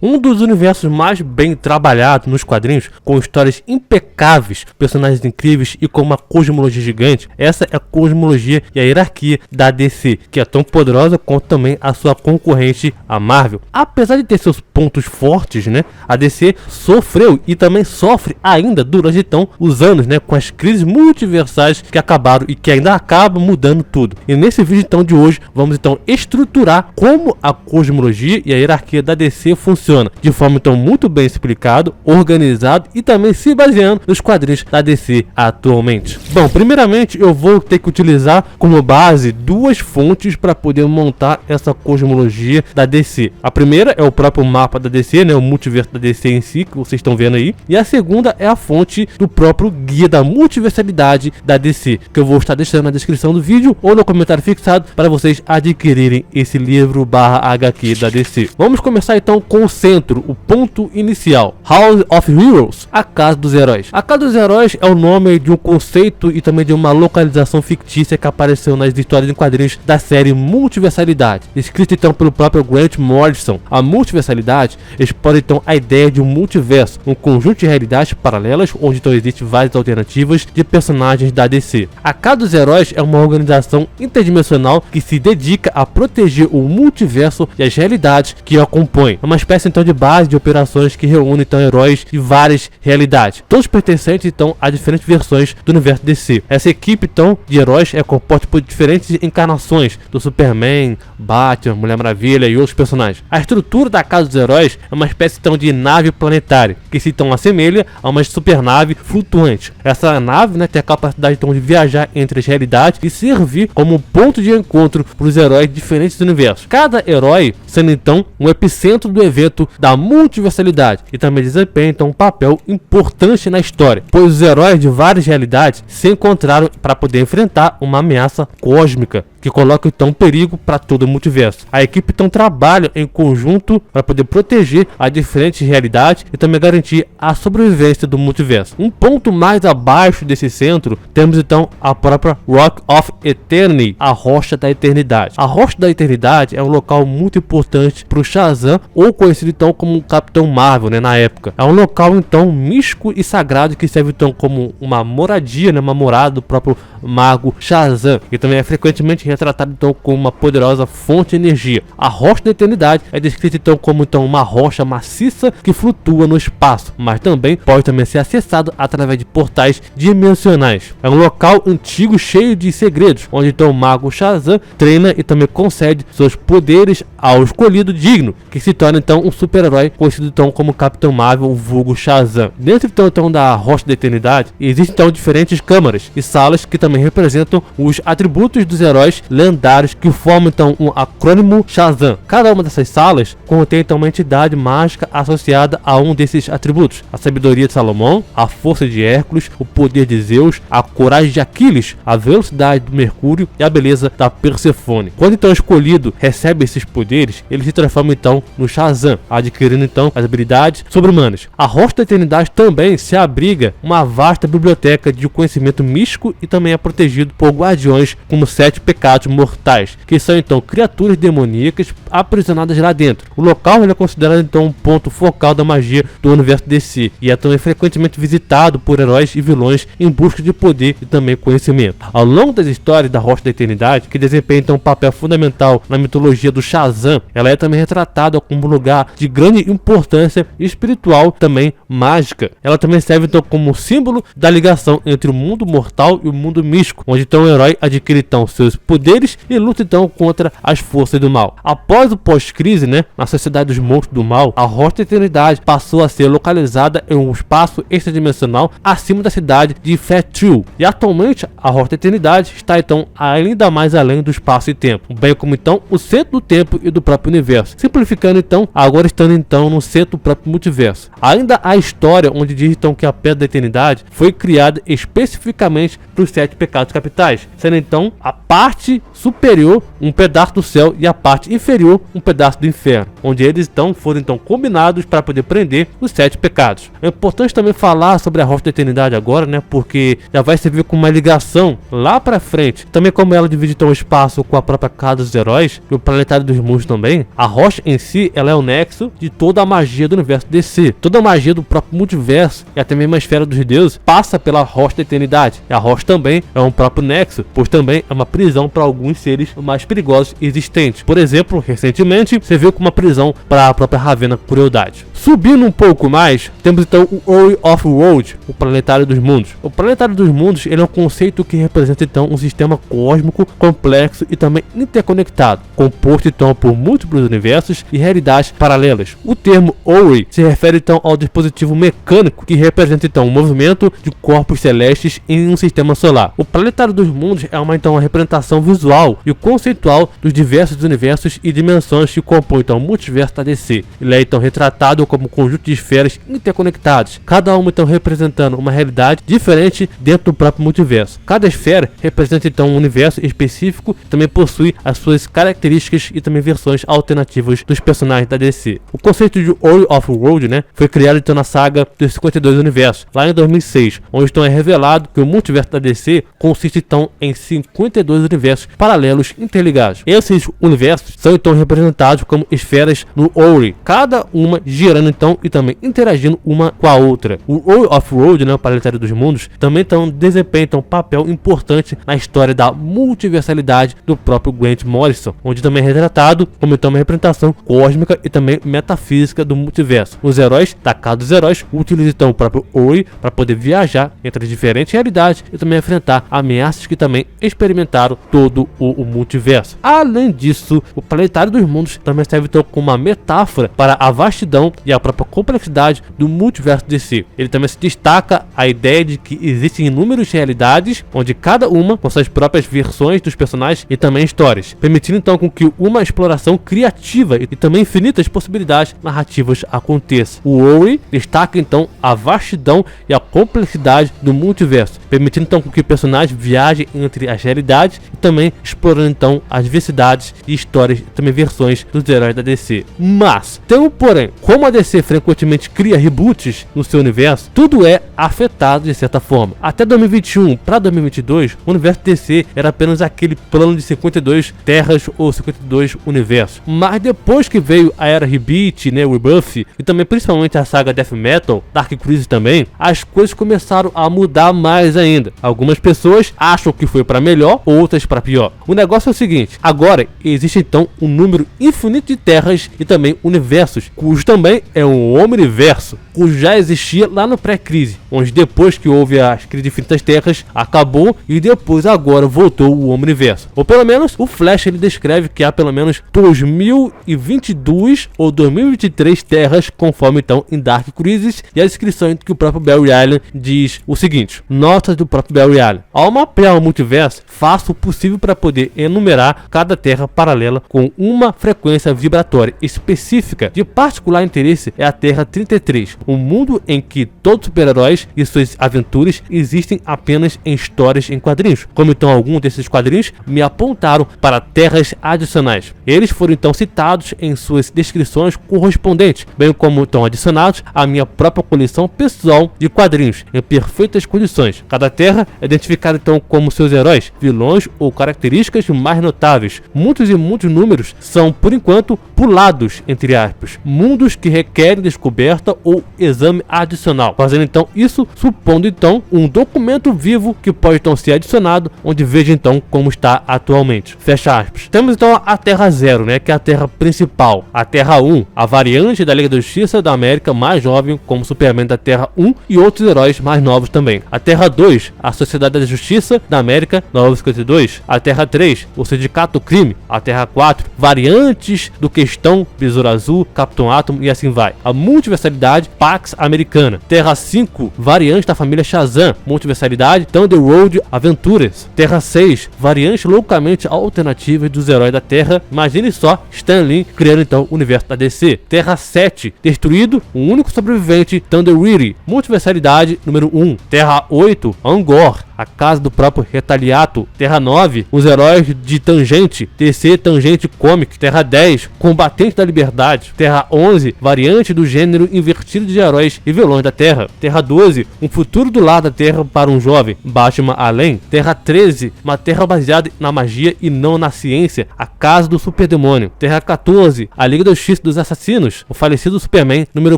Um dos universos mais bem trabalhados nos quadrinhos, com histórias impecáveis, personagens incríveis e com uma cosmologia gigante, essa é a cosmologia e a hierarquia da DC, que é tão poderosa quanto também a sua concorrente, a Marvel. Apesar de ter seus pontos fortes, a DC sofreu e também sofre ainda durante então os anos, com as crises multiversais que acabaram e que ainda acabam mudando tudo. E nesse vídeo então de hoje, vamos então estruturar como a cosmologia e a hierarquia da DC funciona de forma então muito bem explicado, organizado e também se baseando nos quadrinhos da DC atualmente. Bom, primeiramente eu vou ter que utilizar como base duas fontes para poder montar essa cosmologia da DC. A primeira é o próprio mapa da DC, o multiverso da DC em si, que vocês estão vendo aí, e a segunda é a fonte do próprio guia da multiversalidade da DC, que eu vou estar deixando na descrição do vídeo ou no comentário fixado para vocês adquirirem esse livro /HQ da DC. Vamos começar então com o centro, o ponto inicial, House of Heroes, a Casa dos Heróis. A Casa dos Heróis é o nome de um conceito e também de uma localização fictícia que apareceu nas histórias em quadrinhos da série Multiversalidade, escrita então pelo próprio Grant Morrison. A multiversalidade explora então a ideia de um multiverso, um conjunto de realidades paralelas onde então existem várias alternativas de personagens da DC. A Casa dos Heróis é uma organização interdimensional que se dedica a proteger o multiverso e as realidades que o compõem. É uma espécie então de base de operações que reúne então heróis de várias realidades, todos pertencentes então a diferentes versões do universo DC. Essa equipe então de heróis é composta por diferentes encarnações do Superman, Batman, Mulher Maravilha e outros personagens. A estrutura da Casa dos Heróis é uma espécie então de nave planetária que se então assemelha a uma supernave flutuante. Essa nave tem a capacidade então de viajar entre as realidades e servir como ponto de encontro para os heróis de diferentes universos. Cada herói sendo então um epicentro do evento da multiversalidade e também desempenha então um papel importante na história, pois os heróis de várias realidades se encontraram para poder enfrentar uma ameaça cósmica que coloca então perigo para todo o multiverso. A equipe então trabalha em conjunto para poder proteger as diferentes realidades e também garantir a sobrevivência do multiverso. Um ponto mais abaixo desse centro, temos então a própria Rock of Eternity, a Rocha da Eternidade. A Rocha da Eternidade é um local muito importante para o Shazam, ou conhecido então como Capitão Marvel, na época. É um local então místico e sagrado que serve então como uma moradia, uma morada do próprio mago Shazam, e também é frequentemente retratado então como uma poderosa fonte de energia. A Rocha da Eternidade é descrita então como então uma rocha maciça que flutua no espaço, mas também pode também ser acessado através de portais dimensionais. É um local antigo cheio de segredos, onde então o mago Shazam treina e também concede seus poderes ao escolhido digno, que se torna então um super-herói conhecido então como Capitão Marvel, vulgo Shazam. Dentro então da Rocha da Eternidade existem então diferentes câmaras e salas que também representam os atributos dos heróis lendários que formam então um acrônimo Shazam. Cada uma dessas salas contém então uma entidade mágica associada a um desses atributos: a sabedoria de Salomão, a força de Hércules, o poder de Zeus, a coragem de Aquiles, a velocidade do Mercúrio e a beleza da Persefone. Quando então o escolhido recebe esses poderes, ele se transforma então no Shazam, adquirindo então as habilidades sobre-humanas. A Rocha da Eternidade também se abriga uma vasta biblioteca de conhecimento místico e também é protegido por guardiões como 7 pecados mortais, que são então criaturas demoníacas aprisionadas lá dentro. O local é considerado então um ponto focal da magia do universo DC e é também frequentemente visitado por heróis e vilões em busca de poder e também conhecimento. Ao longo das histórias da Rocha da Eternidade, que desempenha então um papel fundamental na mitologia do Shazam, ela é também retratada como um lugar de grande importância espiritual, também mágica. Ela também serve então como símbolo da ligação entre o mundo mortal e o mundo místico, onde então o herói adquire então seus poderes e luta então contra as forças do mal. Após o pós-crise, na sociedade dos monstros do mal, a Rocha da Eternidade passou a ser localizada em um espaço extradimensional acima da cidade de Fethu. E atualmente a Rocha da Eternidade está então ainda mais além do espaço e tempo, bem como então o centro do tempo e do próprio universo. Simplificando então, agora estando então no centro do próprio multiverso. Ainda há história onde diz então que a Pedra da Eternidade foi criada especificamente para os 7 pecados capitais, sendo então a parte superior um pedaço do céu e a parte inferior um pedaço do inferno, onde eles foram combinados para poder prender os 7 pecados. É importante também falar sobre a Rocha da Eternidade agora, né, porque já vai servir como uma ligação lá pra frente. Também como ela divide então o espaço com a própria Casa dos Heróis e o Planetário dos Mundos também, a Rocha em si, ela é o nexo de toda a magia do universo DC. Toda a magia do próprio multiverso e até mesmo a esfera dos deuses passa pela Rocha da Eternidade. E a Rocha também é um próprio nexo, pois também é uma prisão para alguns seres mais perigosos existentes. Por exemplo, recentemente, você viu como uma prisão para a própria Ravena Crueldade. Subindo um pouco mais, temos então o Ori of World, o Planetário dos Mundos. O Planetário dos Mundos, ele é um conceito que representa então um sistema cósmico complexo e também interconectado, composto então por múltiplos universos e realidades paralelas. O termo Ori se refere então ao dispositivo mecânico que representa então o movimento de corpos celestes em um sistema solar. O Planetário dos Mundos é uma representação visual e conceitual dos diversos universos e dimensões que compõem então o multiverso da DC. Ele é então retratado como um conjunto de esferas interconectadas, cada uma então representando uma realidade diferente dentro do próprio multiverso. Cada esfera representa então um universo específico e também possui as suas características e também versões alternativas dos personagens da DC. O conceito de Ori of World, né, foi criado então na saga dos 52 universos, lá em 2006, onde então é revelado que o multiverso da DC consiste então em 52 universos paralelos interligados. Esses universos são então representados como esferas no Ori, cada uma girando então e também interagindo uma com a outra. O Ori of World, né, o Planetário dos Mundos, também então desempenha um papel importante na história da multiversalidade do próprio Grant Morrison, onde também é retratado como então uma representação cósmica e também metafísica do multiverso. Os heróis da Casa dos Heróis utilizam então o próprio Ori para poder viajar entre as diferentes realidades e também enfrentar ameaças que também experimentaram todo o multiverso. Além disso, o Planetário dos Mundos também serve então como uma metáfora para a vastidão e a própria complexidade do multiverso DC. Ele também se destaca a ideia de que existem inúmeras realidades, onde cada uma com suas próprias versões dos personagens e também histórias, permitindo então com que uma exploração criativa e também infinitas possibilidades narrativas aconteça. O Ori destaca então a vastidão e a complexidade do multiverso, permitindo então com que personagens viajem entre as realidades e também explorando então as diversidades e histórias e também versões dos heróis da DC. Mas tem um porém, como a DC frequentemente cria reboots no seu universo, tudo é afetado de certa forma. Até 2021 para 2022, o universo DC era apenas aquele plano de 52 terras ou 52 universos. Mas depois que veio a era Rebirth, né, Rebirth, e também principalmente a saga Death Metal, Dark Crisis também, as coisas começaram a mudar mais ainda. Algumas pessoas acham que foi para melhor, outras para pior. O negócio é o seguinte: agora existe então um número infinito de terras e também universos, cujo também é um omniverso, cujo já existia lá no pré-crise, onde depois que houve as crises de infinitas terras, acabou e depois agora voltou o omniverso. Ou pelo menos o Flash ele descreve que há pelo menos 2022 ou 2023 terras, conforme então em Dark Crisis, e a descrição que o próprio Barry Allen diz o seguinte: notas do próprio Barry Allen: ao mapear o multiverso, faço o possível para poder enumerar cada terra paralela com uma frequência vibratória específica. De particular interesse é a Terra 33, um mundo em que todos os super-heróis e suas aventuras existem apenas em histórias em quadrinhos. Como então alguns desses quadrinhos me apontaram para terras adicionais. Eles foram então citados em suas descrições correspondentes, bem como então adicionados à minha própria coleção pessoal de quadrinhos em perfeitas condições. Cada terra é identificada então como seus heróis, vilões ou características mais notáveis. Muitos e muitos números são por enquanto pulados, entre aspas, mundos que requerem descoberta ou exame adicional, fazendo então isso supondo então um documento vivo que pode então ser adicionado, onde veja então como está atualmente. Fecha aspas. Temos então a Terra 0, né, que é a Terra principal. A Terra 1, a variante da Liga da Justiça da América mais jovem, como Superman da Terra 1 e outros heróis mais novos também. A Terra 2, a Sociedade da Justiça da América, Nova 52. A Terra 3, o Sindicato do Crime. A Terra 4, variantes do Questão, Besouro Azul, Capitão Átomo e assim vai. A Multiversalidade, Pax Americana. Terra 5, variante da família Shazam, Multiversalidade, Thunder Road Aventuras. Terra 6, variante loucamente alternativa dos heróis da Terra. Imagine só Stan Lee criando então o universo da DC. Terra 7, destruído, o único sobrevivente, Thunder Road, Multiversalidade número 1. Terra 8, Angor, a casa do próprio Retaliato. Terra 9, os heróis de Tangente, DC Tangente Comic. Terra 10, Combatente da Liberdade. Terra 11, variante do gênero invertido de heróis e vilões da Terra. Terra 12, um futuro do lado da Terra para um jovem, Batman Além. Terra 13, uma Terra baseada na magia e não na ciência, a casa do Superdemônio. Terra 14, a Liga da Justiça dos Assassinos, o falecido Superman, número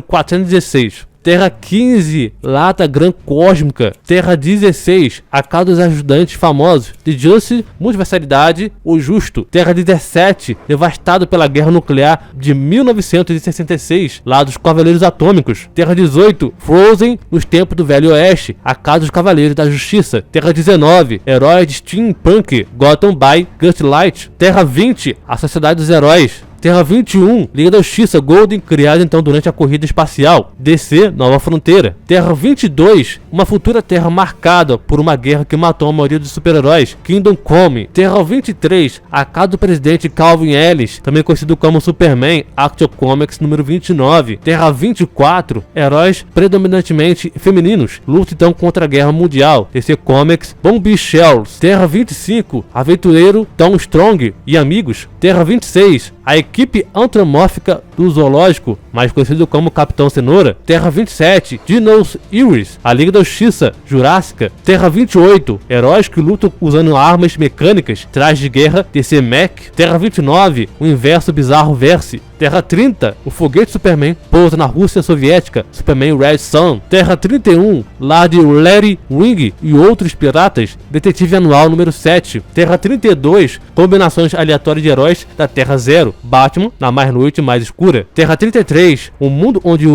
416. Terra 15, Lata Gran Cósmica. Terra 16, a casa dos ajudantes famosos de Justice, Multiversalidade, o Justo. Terra 17, devastado pela guerra nuclear de 1966, lá dos Cavaleiros Atômicos. Terra 18, Frozen, nos tempos do Velho Oeste, a casa dos Cavaleiros da Justiça. Terra 19, Heróis de Steampunk, Gotham by Gaslight. Terra 20, a Sociedade dos Heróis. Terra 21, Liga da Justiça Golden, criada então durante a corrida espacial. DC, Nova Fronteira. Terra 22, uma futura Terra marcada por uma guerra que matou a maioria dos super-heróis. Kingdom Come. Terra 23, a casa do presidente Calvin Ellis, também conhecido como Superman, Action Comics número 29. Terra 24, heróis predominantemente femininos, luta então contra a guerra mundial. DC Comics, Bombshells. Terra 25, aventureiro Tom Strong e amigos. Terra 26, a equipe antropomórfica do zoológico, mais conhecido como Capitão Cenoura. Terra 27, Dinos Heroes, a Liga da Justiça Jurássica. Terra 28, heróis que lutam usando armas mecânicas, trajes de guerra, DC Mech. Terra 29, o Inverso Bizarro Verse. Terra 30, o foguete Superman pousa na Rússia soviética, Superman Red Sun. Terra 31, lá de Larry Wing e outros piratas, Detetive Anual número 7. Terra 32, combinações aleatórias de heróis da Terra Zero, Batman na mais noite mais escura. Terra 33, um mundo onde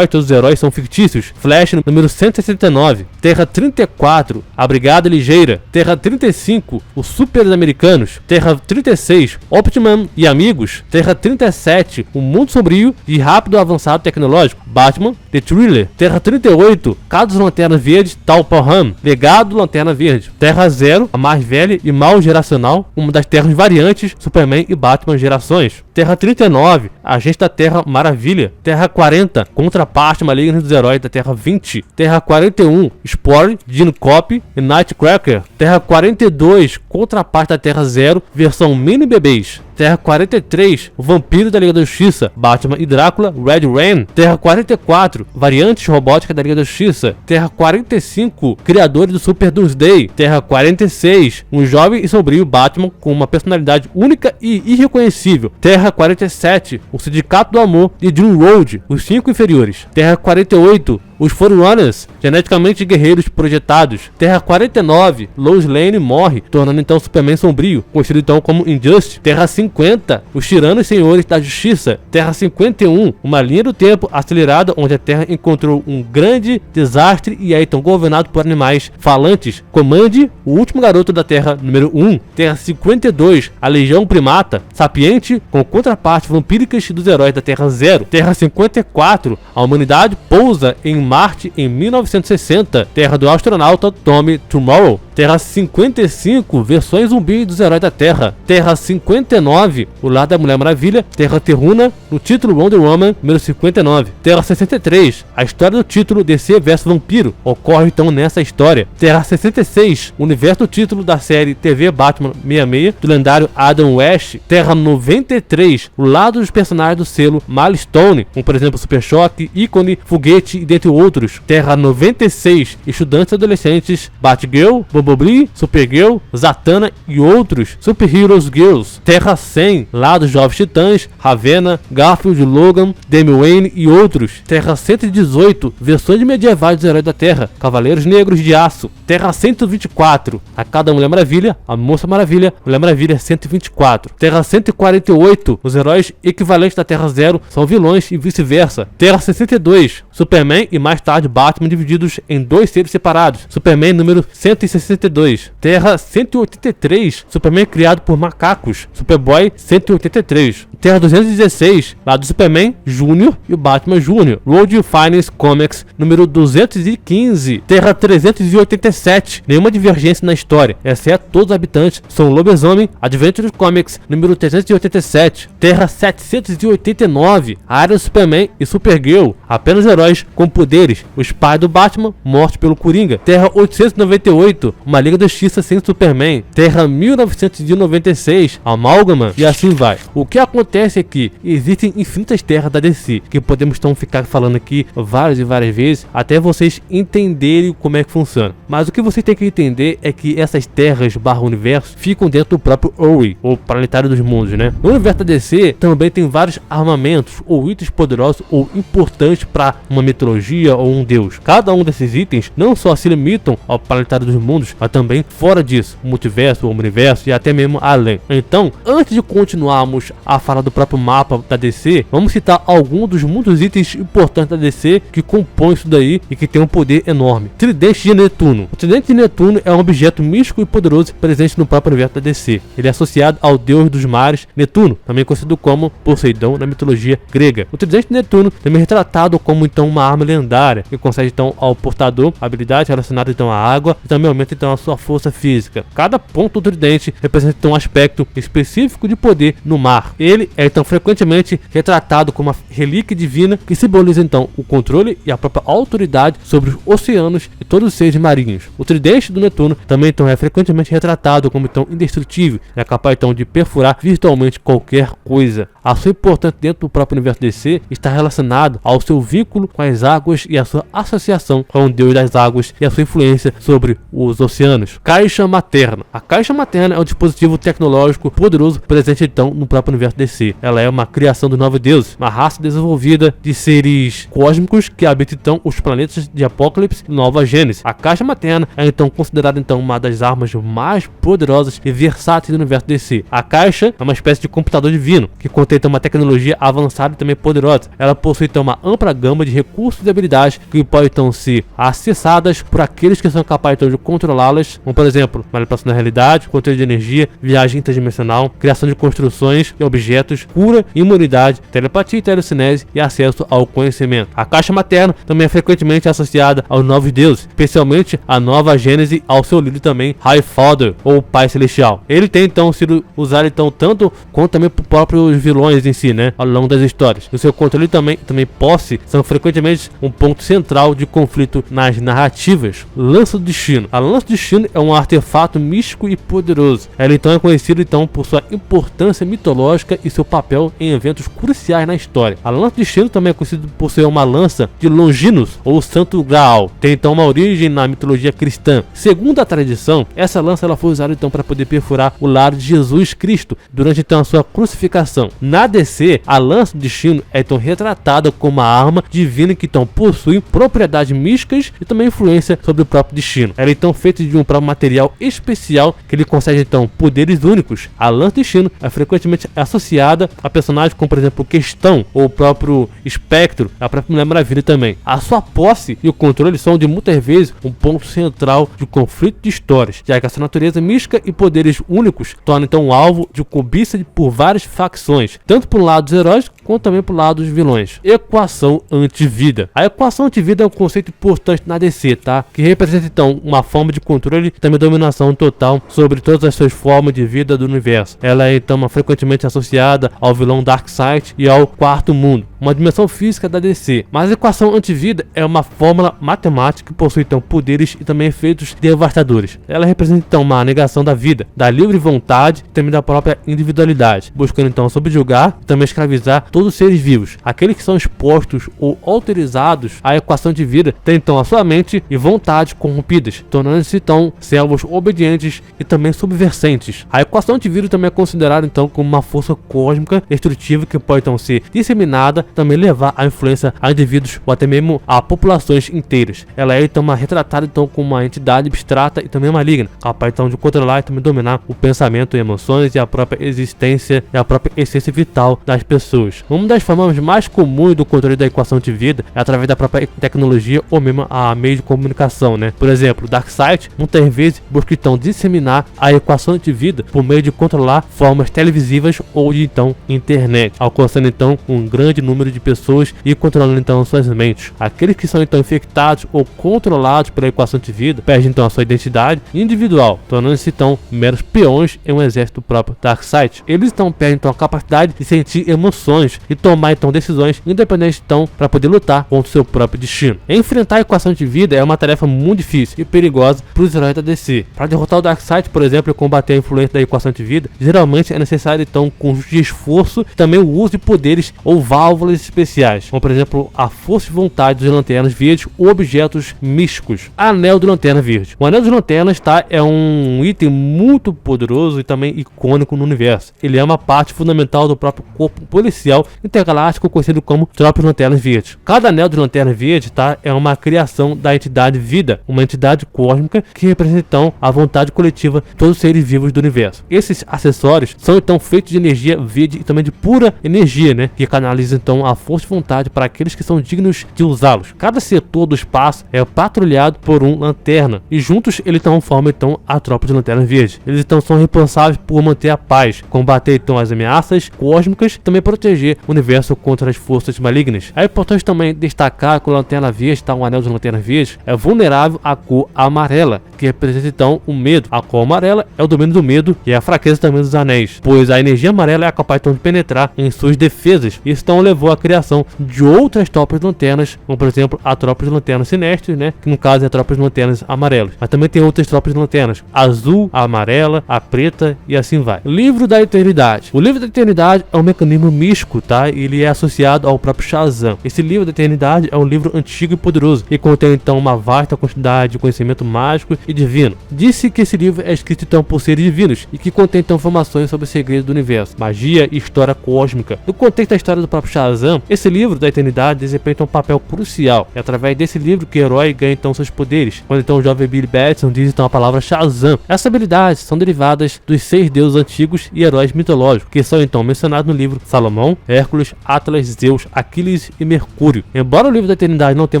todos os heróis são fictícios, Flash número 169. Terra 34, a Brigada Ligeira. Terra 35, os Super Americanos. Terra 36, Optiman e amigos. Terra 37, o mundo sombrio e rápido avançado tecnológico, Batman, The Thriller. Terra 38, Casa dos Lanternas Verdes, Talpaham, Legado Lanterna Verde. Terra 0, a mais velha e mal geracional, uma das terras variantes, Superman e Batman gerações. Terra 39, Agente da Terra Maravilha. Terra 40, contraparte maligna dos heróis da Terra 20. Terra 41, Spore, Dino Cop e Nightcracker. Terra 42, contraparte da Terra Zero, versão mini bebês. Terra 43, o Vampiro da Liga da Justiça, Batman e Drácula, Red Rain. Terra 44, variantes robótica da Liga da Justiça. Terra 45, criadores do Super Doomsday. Terra 46, um jovem e sombrio Batman com uma personalidade única e irreconhecível. Terra 47, o Sindicato do Amor de Jim Road, os 5 inferiores. Terra 48, os Forerunners, geneticamente guerreiros projetados. Terra 49, Lois Lane morre, tornando então Superman sombrio, conhecido então como Injustice. Terra 50, os Tiranos Senhores da Justiça. Terra 51, uma linha do tempo acelerada onde a Terra encontrou um grande desastre e é então governado por animais falantes. Comande, o último garoto da Terra número 1. Terra 52, a Legião Primata, sapiente com contrapartes vampíricas dos heróis da Terra Zero. Terra 54, a humanidade pousa em Marte em 1960, terra do astronauta Tommy Tomorrow. Terra 55, versões zumbi dos heróis da Terra. Terra 59, o lar da Mulher Maravilha. Terra Terruna, no título Wonder Woman, número 59. Terra 63, a história do título DC vs Vampiro, ocorre então nessa história. Terra 66, o universo do título da série TV Batman 66, do lendário Adam West. Terra 93, o lado dos personagens do selo Milestone, como por exemplo Super Choque, Ícone, Foguete e dentre outros. Terra 96, estudantes adolescentes Batgirl, Bumblebee, Supergirl, Zatanna e outros Super Heroes Girls. Terra 100, lá dos Jovens Titãs, Ravena, Garfield, Logan, Damian Wayne e outros. Terra 118, versões medievais dos heróis da Terra, Cavaleiros Negros de Aço. Terra 124, a cada Mulher Maravilha, a Moça Maravilha, Mulher Maravilha 124. Terra 148, os heróis equivalentes da Terra Zero são vilões e vice-versa. Terra 62, Superman e mais tarde Batman divididos em 2 seres separados, Superman número 162. Terra 183, Superman criado por macacos, Superboy 183. Terra 216, lá do Superman Júnior e o Batman Júnior, Road Finance Comics número 215. Terra 387, nenhuma divergência na história, exceto todos os habitantes são lobisomem, Adventure Comics número 387. Terra 789, a área do Superman e Supergirl, apenas heróis com poder deles, os pais do Batman, mortos pelo Coringa. Terra 898, uma Liga da Justiça sem Superman. Terra 1996, Amálgama, e assim vai. O que acontece é que existem infinitas terras da DC, que podemos então ficar falando aqui várias e várias vezes, até vocês entenderem como é que funciona. Mas o que vocês têm que entender é que essas terras / universo ficam dentro do próprio Ori, ou Planetário dos Mundos, né? No universo da DC também tem vários armamentos ou itens poderosos ou importantes para uma mitologia ou um deus. Cada um desses itens não só se limitam ao Planetário dos Mundos, mas também fora disso, o multiverso, o universo e até mesmo além. Então, antes de continuarmos a falar do próprio mapa da DC, vamos citar alguns dos muitos itens importantes da DC que compõem isso daí e que tem um poder enorme. Tridente de Netuno. O Tridente de Netuno é um objeto místico e poderoso presente no próprio universo da DC. Ele é associado ao deus dos mares, Netuno, também conhecido como Poseidon na mitologia grega. O Tridente de Netuno também é retratado como então uma arma lendária, que concede então ao portador habilidade relacionada então à água e também aumenta então a sua força física. Cada ponto do tridente representa então um aspecto específico de poder no mar. Ele é então frequentemente retratado como uma relíquia divina que simboliza então o controle e a própria autoridade sobre os oceanos e todos os seres marinhos. O Tridente do Netuno também então é frequentemente retratado como então indestrutível, é capaz então de perfurar virtualmente qualquer coisa. A sua importância dentro do próprio universo DC está relacionado ao seu vínculo com as águas e a sua associação com o deus das águas e a sua influência sobre os oceanos. Caixa Materna. A Caixa Materna é um dispositivo tecnológico poderoso presente então no próprio universo DC. Ela é uma criação dos Novos Deuses, uma raça desenvolvida de seres cósmicos que habitam então os planetas de Apocalipse e Nova Gênesis. A Caixa Materna é então considerada então uma das armas mais poderosas e versáteis do universo DC. A Caixa é uma espécie de computador divino que contém então uma tecnologia avançada e também poderosa. Ela possui então uma ampla gama de recursos e habilidades que podem então ser acessadas por aqueles que são capazes então, de controlá-las, como por exemplo, manipulação da realidade, controle de energia, viagem interdimensional, criação de construções e objetos, cura, imunidade, telepatia e telecinese e acesso ao conhecimento. A Caixa Materna também é frequentemente associada aos novos deuses, especialmente a Nova Gênese, ao seu líder também, High Father, ou Pai Celestial. Ele tem então sido usado então tanto quanto também por próprios vilões em si, né, ao longo das histórias. O seu controle também posse são frequentemente um ponto central de conflito nas narrativas. Lança do Destino. A Lança do Destino é um artefato místico e poderoso. Ela então é conhecida então por sua importância mitológica e seu papel em eventos cruciais na história. A Lança do Destino também é conhecida por ser uma lança de Longinus, ou Santo Graal. Tem então uma origem na mitologia cristã. Segundo a tradição, essa lança ela foi usada então para poder perfurar o lado de Jesus Cristo durante então a sua crucificação. Na DC, a Lança do Destino é então retratada como uma arma divina que então possui propriedades místicas e também influência sobre o próprio destino. Ela é então feita de um próprio material especial que lhe concede então poderes únicos. A Lança do Destino é frequentemente associada a personagens como por exemplo Questão ou o próprio Espectro, a própria Mulher Maravilha também. A sua posse e o controle são de muitas vezes um ponto central de conflito de histórias, já que a sua natureza mística e poderes únicos torna então um alvo de cobiça por várias facções, tanto por lado dos heróis quanto também por lado dos vilões. Equação antivida. A equação antivida é um conceito importante na DC, tá? Que representa então uma forma de controle e também dominação total sobre todas as suas formas de vida do universo. Ela é então frequentemente associada ao vilão Darkseid e ao Quarto Mundo, uma dimensão física da DC. Mas a equação antivida é uma fórmula matemática que possui então poderes e também efeitos devastadores. Ela representa então uma negação da vida, da livre vontade e também da própria individualidade, buscando então subjugar e também escravizar todos os seres vivos. Aqueles que são expostos ou autorizados à equação de vida têm então a sua mente e vontade corrompidas, tornando-se então servos obedientes e também subversentes. A equação de vida também é considerada então como uma força cósmica destrutiva que pode então ser disseminada, também levar a influência a indivíduos ou até mesmo a populações inteiras. Ela é então retratada então como uma entidade abstrata e também maligna, capaz então de controlar e também dominar o pensamento e emoções e a própria existência e a própria essência vital das pessoas. Uma das formas mais comuns do controle da equação de vida é através da própria tecnologia ou mesmo a meio de comunicação, né? Por exemplo, Darkseid muitas vezes busca então disseminar a equação de vida por meio de controlar formas televisivas ou de então internet, alcançando então um grande número de pessoas e controlando então suas mentes. Aqueles que são então infectados ou controlados pela equação de vida perdem então a sua identidade individual, tornando-se então meros peões em um exército próprio Darkseid. Eles então perdem então a capacidade de sentir emoções e tomar então decisões independentes então para poder lutar contra o seu próprio destino. Enfrentar a equação de vida é uma tarefa muito difícil e perigosa para os heróis da DC. Para derrotar o Darkseid, por exemplo, e combater a influência da equação de vida, geralmente é necessário então um conjunto de esforço e também o uso de poderes ou válvulas especiais, como por exemplo a força de vontade dos Lanternas Verdes ou objetos místicos. Anel do Lanterna Verde. O Anel dos Lanternas é um item muito poderoso e também icônico no universo. Ele é uma parte fundamental do próprio corpo policial intergaláctico conhecido como Tropas Lanternas Verdes. Cada Anel dos Lanternas Verdes é uma criação da entidade Vida, uma entidade cósmica que representa então a vontade coletiva de todos os seres vivos do universo. Esses acessórios são então feitos de energia verde e também de pura energia, né, que canaliza então a força de vontade para aqueles que são dignos de usá-los. Cada setor do espaço é patrulhado por um lanterna e juntos eles então formam então a Tropa de Lanternas Verdes. Eles então são responsáveis por manter a paz, combater então as ameaças cósmicas e também proteger o universo contra as forças malignas. É importante também destacar que o Lanterna Verde, um anel de Lanterna Verde, é vulnerável à cor amarela, que representa então o medo. A cor amarela é o domínio do medo e a fraqueza também dos anéis, pois a energia amarela é capaz então de penetrar em suas defesas. Isso então levou à criação de outras tropas de lanternas, como por exemplo a tropa de lanternas sinestras, né, que no caso é a tropa de lanternas amarelas. Mas também tem outras tropas de lanternas, a azul, a amarela, a preta e assim vai. Livro da Eternidade. O Livro da Eternidade é um mecanismo místico, ele é associado ao próprio Shazam. Esse Livro da Eternidade é um livro antigo e poderoso e contém então uma vasta quantidade de conhecimento mágico e divino. Disse que esse livro é escrito então por seres divinos e que contém então informações sobre os segredos do universo, magia e história cósmica. No contexto da história do próprio Shazam, esse livro da Eternidade desempenha um papel crucial. É através desse livro que o herói ganha então seus poderes, quando então o jovem Billy Batson diz então a palavra Shazam. Essas habilidades são derivadas dos 6 deuses antigos e heróis mitológicos, que são então mencionados no livro Salomão, Hércules, Atlas, Zeus, Aquiles e Mercúrio. Embora o Livro da Eternidade não tenha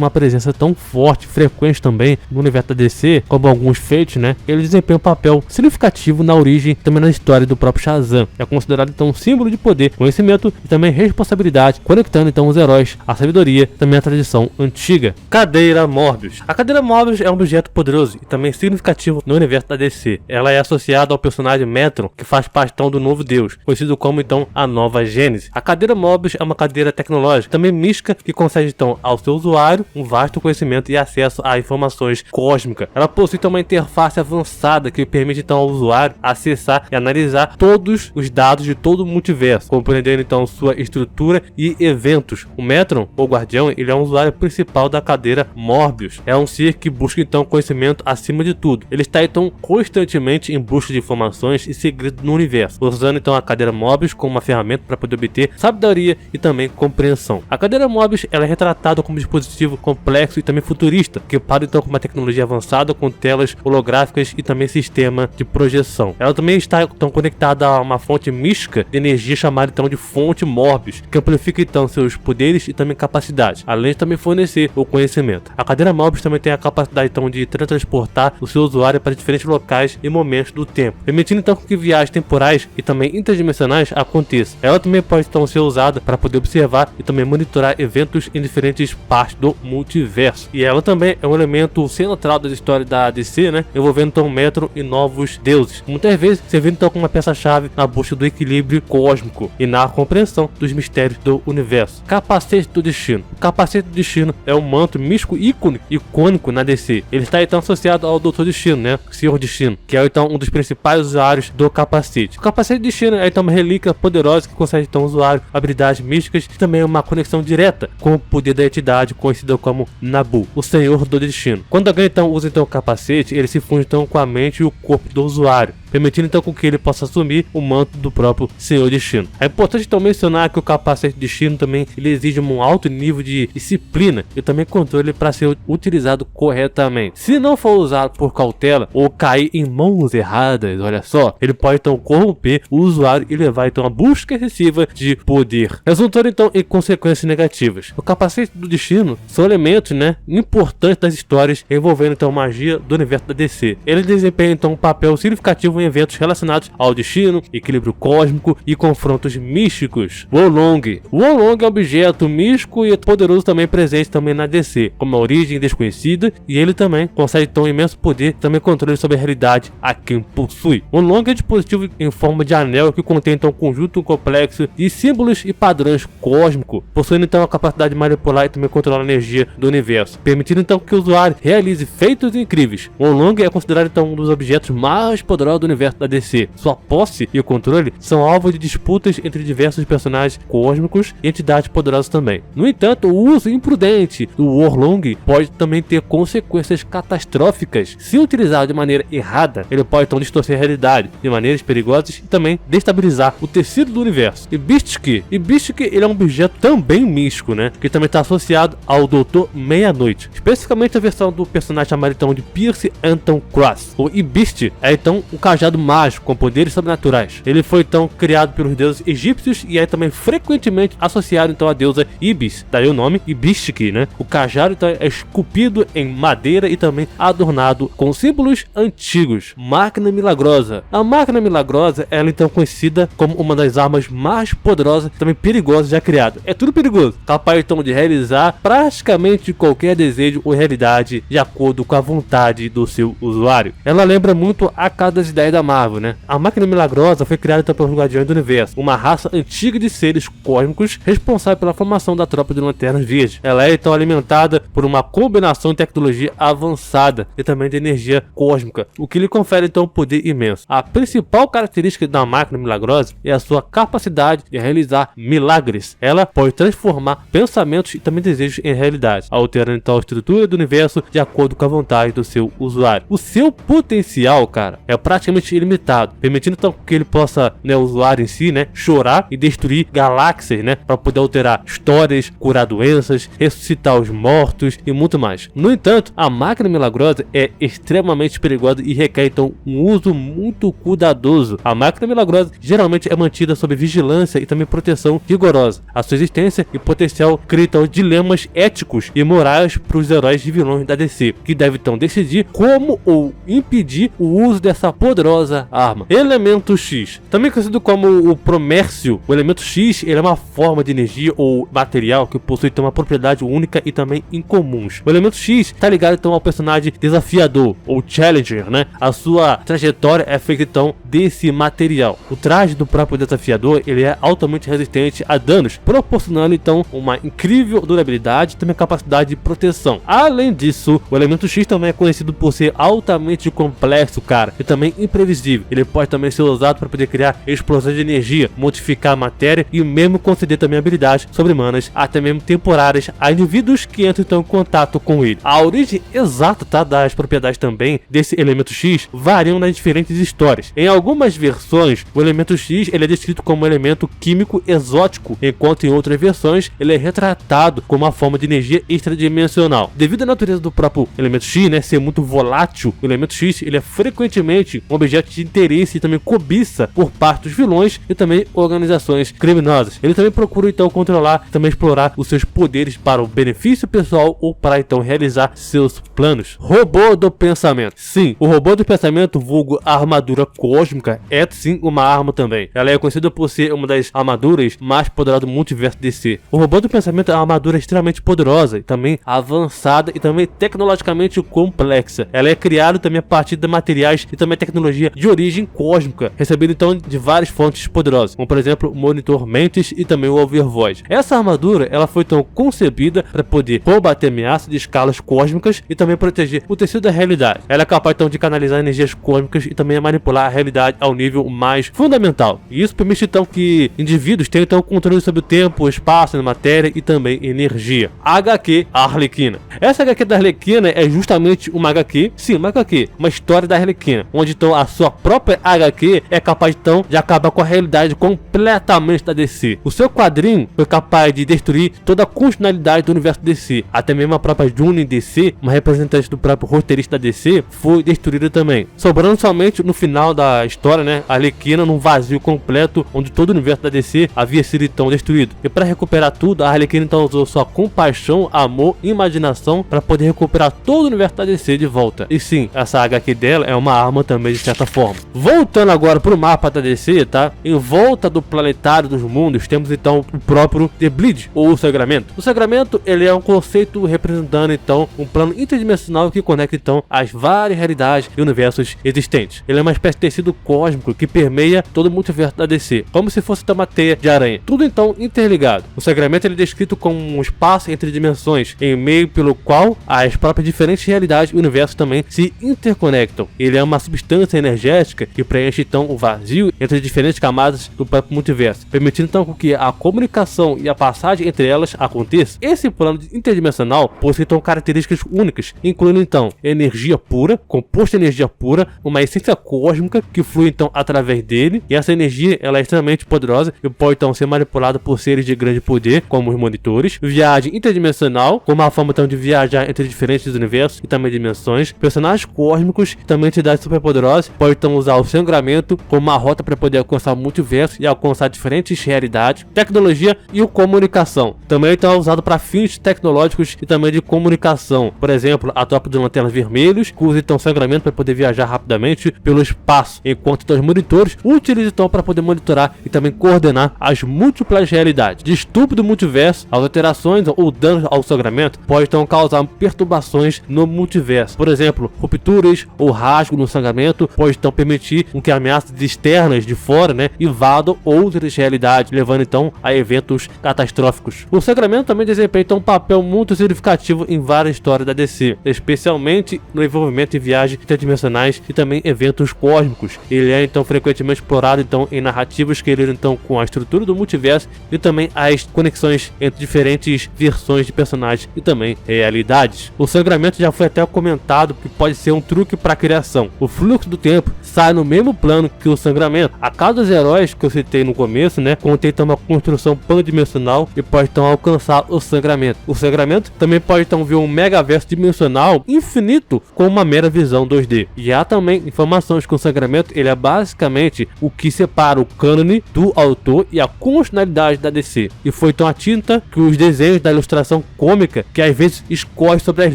uma presença tão forte, frequente também no universo da DC, como alguns feitos, ele desempenha um papel significativo na origem e também na história do próprio Shazam. É considerado então um símbolo de poder, conhecimento e também responsabilidade, conectando então os heróis à sabedoria e também à tradição antiga. Cadeira Morbius. A cadeira Morbius é um objeto poderoso e também significativo no universo da DC. Ela é associada ao personagem Metron, que faz parte então do novo deus, conhecido como então a Nova Gênese. A cadeira Morbius é uma cadeira tecnológica, também mística, que concede então ao seu usuário um vasto conhecimento e acesso a informações cósmicas. Ela possui então uma interface avançada que permite então ao usuário acessar e analisar todos os dados de todo o multiverso, compreendendo então sua estrutura e eventos. O Metron, ou Guardião, ele é um usuário principal da cadeira Morbius. É um ser que busca então conhecimento acima de tudo. Ele está então constantemente em busca de informações e segredos no universo, usando então a cadeira Morbius como uma ferramenta para poder obter sabedoria e também compreensão. A cadeira Morbius ela é retratada como um dispositivo complexo e também futurista, equipado então com uma tecnologia avançada com telas holográficas e também sistema de projeção. Ela também está então conectada a uma fonte mística de energia chamada então de fonte Morbius, que amplifica então seus poderes e também capacidades, além de também fornecer o conhecimento. A cadeira Morbius também tem a capacidade então de transportar o seu usuário para diferentes locais e momentos do tempo, permitindo então que viagens temporais e também interdimensionais aconteçam. Ela também pode então ser usada para poder observar e também monitorar eventos em diferentes partes do multiverso. E ela também é um elemento central da história da DC, envolvendo então Metron e novos deuses, muitas vezes servindo então como uma peça-chave na busca do equilíbrio cósmico e na compreensão dos mistérios do universo. Capacete do Destino. O Capacete do Destino é um manto místico icônico na DC. Ele está então associado ao Doutor Destino, Senhor Destino, que é então um dos principais usuários do capacete. O Capacete do Destino é então uma relíquia poderosa que concede então ao usuário habilidades místicas e também uma conexão direta com o poder da entidade conhecida como Nabu, o Senhor do Destino. Quando alguém então usa então o capacete, ele se funde então com a mente e o corpo do usuário, permitindo então com que ele possa assumir o manto do próprio Senhor Destino. É importante então mencionar que o Capacete de Destino também ele exige um alto nível de disciplina e também controle para ser utilizado corretamente. Se não for usado por cautela ou cair em mãos erradas, olha só, ele pode então corromper o usuário e levar então a busca excessiva de poder, resultando então em consequências negativas. O Capacete do Destino são elementos importantes das histórias envolvendo então magia do universo da DC. Ele desempenha então um papel significativo em eventos relacionados ao destino, equilíbrio cósmico e confrontos místicos. Wolong. Wolong é um objeto místico e poderoso também presente também na DC, com uma origem desconhecida, e ele também consegue ter um imenso poder, também controle sobre a realidade a quem possui. Wolong é um dispositivo em forma de anel que contém então um conjunto complexo de símbolos e padrões cósmicos, possuindo então a capacidade de manipular e também controlar a energia do universo, permitindo então que o usuário realize feitos incríveis. Wolong é considerado então um dos objetos mais poderosos do universo da DC. Sua posse e o controle são alvo de disputas entre diversos personagens cósmicos e entidades poderosas também. No entanto, o uso imprudente do Wolong pode também ter consequências catastróficas. Se utilizado de maneira errada, ele pode então distorcer a realidade de maneiras perigosas e também destabilizar o tecido do universo. E Bistic ele é um objeto também místico, né? Que também está associado ao Doutor Meia-Noite, especificamente a versão do personagem chamado então de Pierce Anton Cross. O Ibist é então um cajado mágico com poderes sobrenaturais. Ele foi então criado pelos deuses egípcios e é também frequentemente associado então à deusa Ibis, daí o nome Ibistic, né? O cajado então é esculpido em madeira e também adornado com símbolos antigos. Máquina milagrosa. A máquina milagrosa ela então conhecida como uma das armas mais poderosas e também perigosas já criadas. É tudo perigoso, capaz então de realizar praticamente qualquer desejo ou realidade de acordo com a vontade do seu usuário. Ela lembra muito a cada das ideias da Marvel, né? A máquina milagrosa foi criada então pelos Guardiões do Universo, uma raça antiga de seres cósmicos responsável pela formação da tropa de Lanternas Verdes. Ela é então alimentada por uma combinação de tecnologia avançada e também de energia cósmica, o que lhe confere então um poder imenso. A principal característica da máquina milagrosa é a sua capacidade de realizar milagres. Ela pode transformar pensamentos e também desejos em realidade, alterando então a estrutura do universo de acordo com a vontade do seu usuário. O seu potencial, cara, é praticamente ilimitado, permitindo então que ele possa, né, o usuário em si, né, chorar e destruir galáxias, né, para poder alterar histórias, curar doenças, ressuscitar os mortos e muito mais. No entanto, a máquina milagrosa é extremamente perigosa e requer então um uso muito cuidadoso. A máquina milagrosa geralmente é mantida sob vigilância e também proteção rigorosa. A sua existência e potencial cria então dilemas éticos e morais para os heróis e vilões da DC, que devem então decidir como ou impedir o uso dessa poderosa arma. Elemento X, também conhecido como o Promércio. O elemento X ele é uma forma de energia ou material que possui então uma propriedade única e também incomuns. O elemento X está ligado então ao personagem desafiador ou Challenger, né? A sua trajetória é feita então desse material. O traje do próprio desafiador ele é altamente resistente a danos, proporcionando então uma incrível durabilidade e também capacidade de proteção. Além disso, o elemento X também é conhecido por ser altamente complexo, cara, e também imprevisível. Ele pode também ser usado para poder criar explosões de energia, modificar a matéria e mesmo conceder também habilidades sobre-humanas, até mesmo temporárias, a indivíduos que entram então em contato com ele. A origem exata, tá, das propriedades também desse elemento X variam nas diferentes histórias. Em algumas versões, o elemento X ele é descrito como um elemento químico exótico, enquanto em outras versões ele é retratado como uma forma de energia extradimensional. Devido à natureza do próprio elemento X, né, ser muito volátil, o elemento X ele é frequentemente um objeto de interesse e também cobiça por parte dos vilões e também organizações criminosas. Ele também procura então controlar e também explorar os seus poderes para o benefício pessoal ou para então realizar seus planos. Robô do pensamento. Sim, o robô do pensamento, vulgo armadura cósmica, é sim uma arma também. Ela é conhecida por ser uma das armaduras mais poderosas do multiverso DC. O robô do pensamento é uma armadura extremamente poderosa e também avançada e também tecnologicamente complexa. Ela é criada também a partir de materiais e também tecnologia de origem cósmica, recebendo então de várias fontes poderosas, como por exemplo o Monitor Mantis e também o Overvoid. Essa armadura ela foi então concebida para poder combater ameaças de escalas cósmicas e também proteger o tecido da realidade. Ela é capaz então de canalizar energias cósmicas e também manipular a realidade ao nível mais fundamental. E isso permite então que indivíduos tenham então controle sobre o tempo, o espaço, a matéria e também energia. HQ Arlequina. Essa HQ da Arlequina é justamente uma HQ, sim, uma HQ, uma história da Arlequina, onde então a sua própria HQ é capaz então de acabar com a realidade completamente da DC. O seu quadrinho foi capaz de destruir toda a continuidade do universo DC, até mesmo a própria June DC, uma representante do próprio roteirista da DC, foi destruída também, sobrando somente no final da história, né, a Arlequina num vazio completo, onde todo o universo da DC havia sido então destruído. E para recuperar tudo, a Arlequina então usou sua compaixão, amor e imaginação para poder recuperar todo o universo da DC de volta. E sim, essa HQ dela é uma arma também de certa forma. Voltando agora pro mapa da DC, tá? Em volta do Planetário dos Mundos, temos então o próprio The Bleed, ou o Sangramento. O Sangramento, ele é um conceito representando então um plano interdimensional que conecta então as várias realidades e universos existentes. Ele é uma espécie de tecido cósmico que permeia todo o multiverso da DC, como se fosse uma teia de aranha. Tudo então interligado. O Sangramento ele é descrito como um espaço entre dimensões, em meio pelo qual as próprias diferentes realidades e universos também se interconectam. Ele é uma substância energética que preenche então o vazio entre diferentes camadas do próprio multiverso, permitindo então que a comunicação e a passagem entre elas aconteça. Esse plano interdimensional possui então características únicas, incluindo então energia pura, composto de energia pura, uma essência cósmica que flui então através dele, e essa energia ela é extremamente poderosa e pode então ser manipulada por seres de grande poder, como os monitores. Viagem interdimensional, como uma forma então de viajar entre diferentes universos e também dimensões. Personagens cósmicos, também entidades superpoderosas, podem então usar o Sangramento como uma rota para poder alcançar o multiverso e alcançar diferentes realidades. Tecnologia e o comunicação, também então é usado para fins tecnológicos e também de comunicação. Por exemplo, a tropa de lanternas vermelhos, que usa então Sangramento para poder viajar rapidamente pelo espaço, enquanto então os monitores utilizam então para poder monitorar e também coordenar as múltiplas realidades. Distúrbio do multiverso, as alterações ou danos ao Sangramento pode então causar perturbações no multiverso. Por exemplo, rupturas ou rasgo no Sangramento pode então permitir que ameaças externas de fora, invadam outras realidades, levando então a eventos catastróficos. O Sangramento também desempenha então um papel muito significativo em várias histórias da DC, especialmente no envolvimento de viagens interdimensionais e também eventos cósmicos. Ele é então frequentemente explorado então em narrativas que lidam então com a estrutura do multiverso e também as conexões entre diferentes versões de personagens e também realidades. O Sangramento já foi até comentado que pode ser um truque para a criação. O fluxo do tempo sai no mesmo plano que o Sangramento. A cada dos heróis que eu citei no começo, contém então uma construção pandimensional e pode então alcançar o Sangramento. O Sangramento também pode então ver um megaverso dimensional infinito com uma mera visão 2D. E há também informações que o Sangramento ele é basicamente o que separa o cânone do autor e a continuidade da DC. E foi então a tinta que os desenhos da ilustração cômica que às vezes escorre sobre as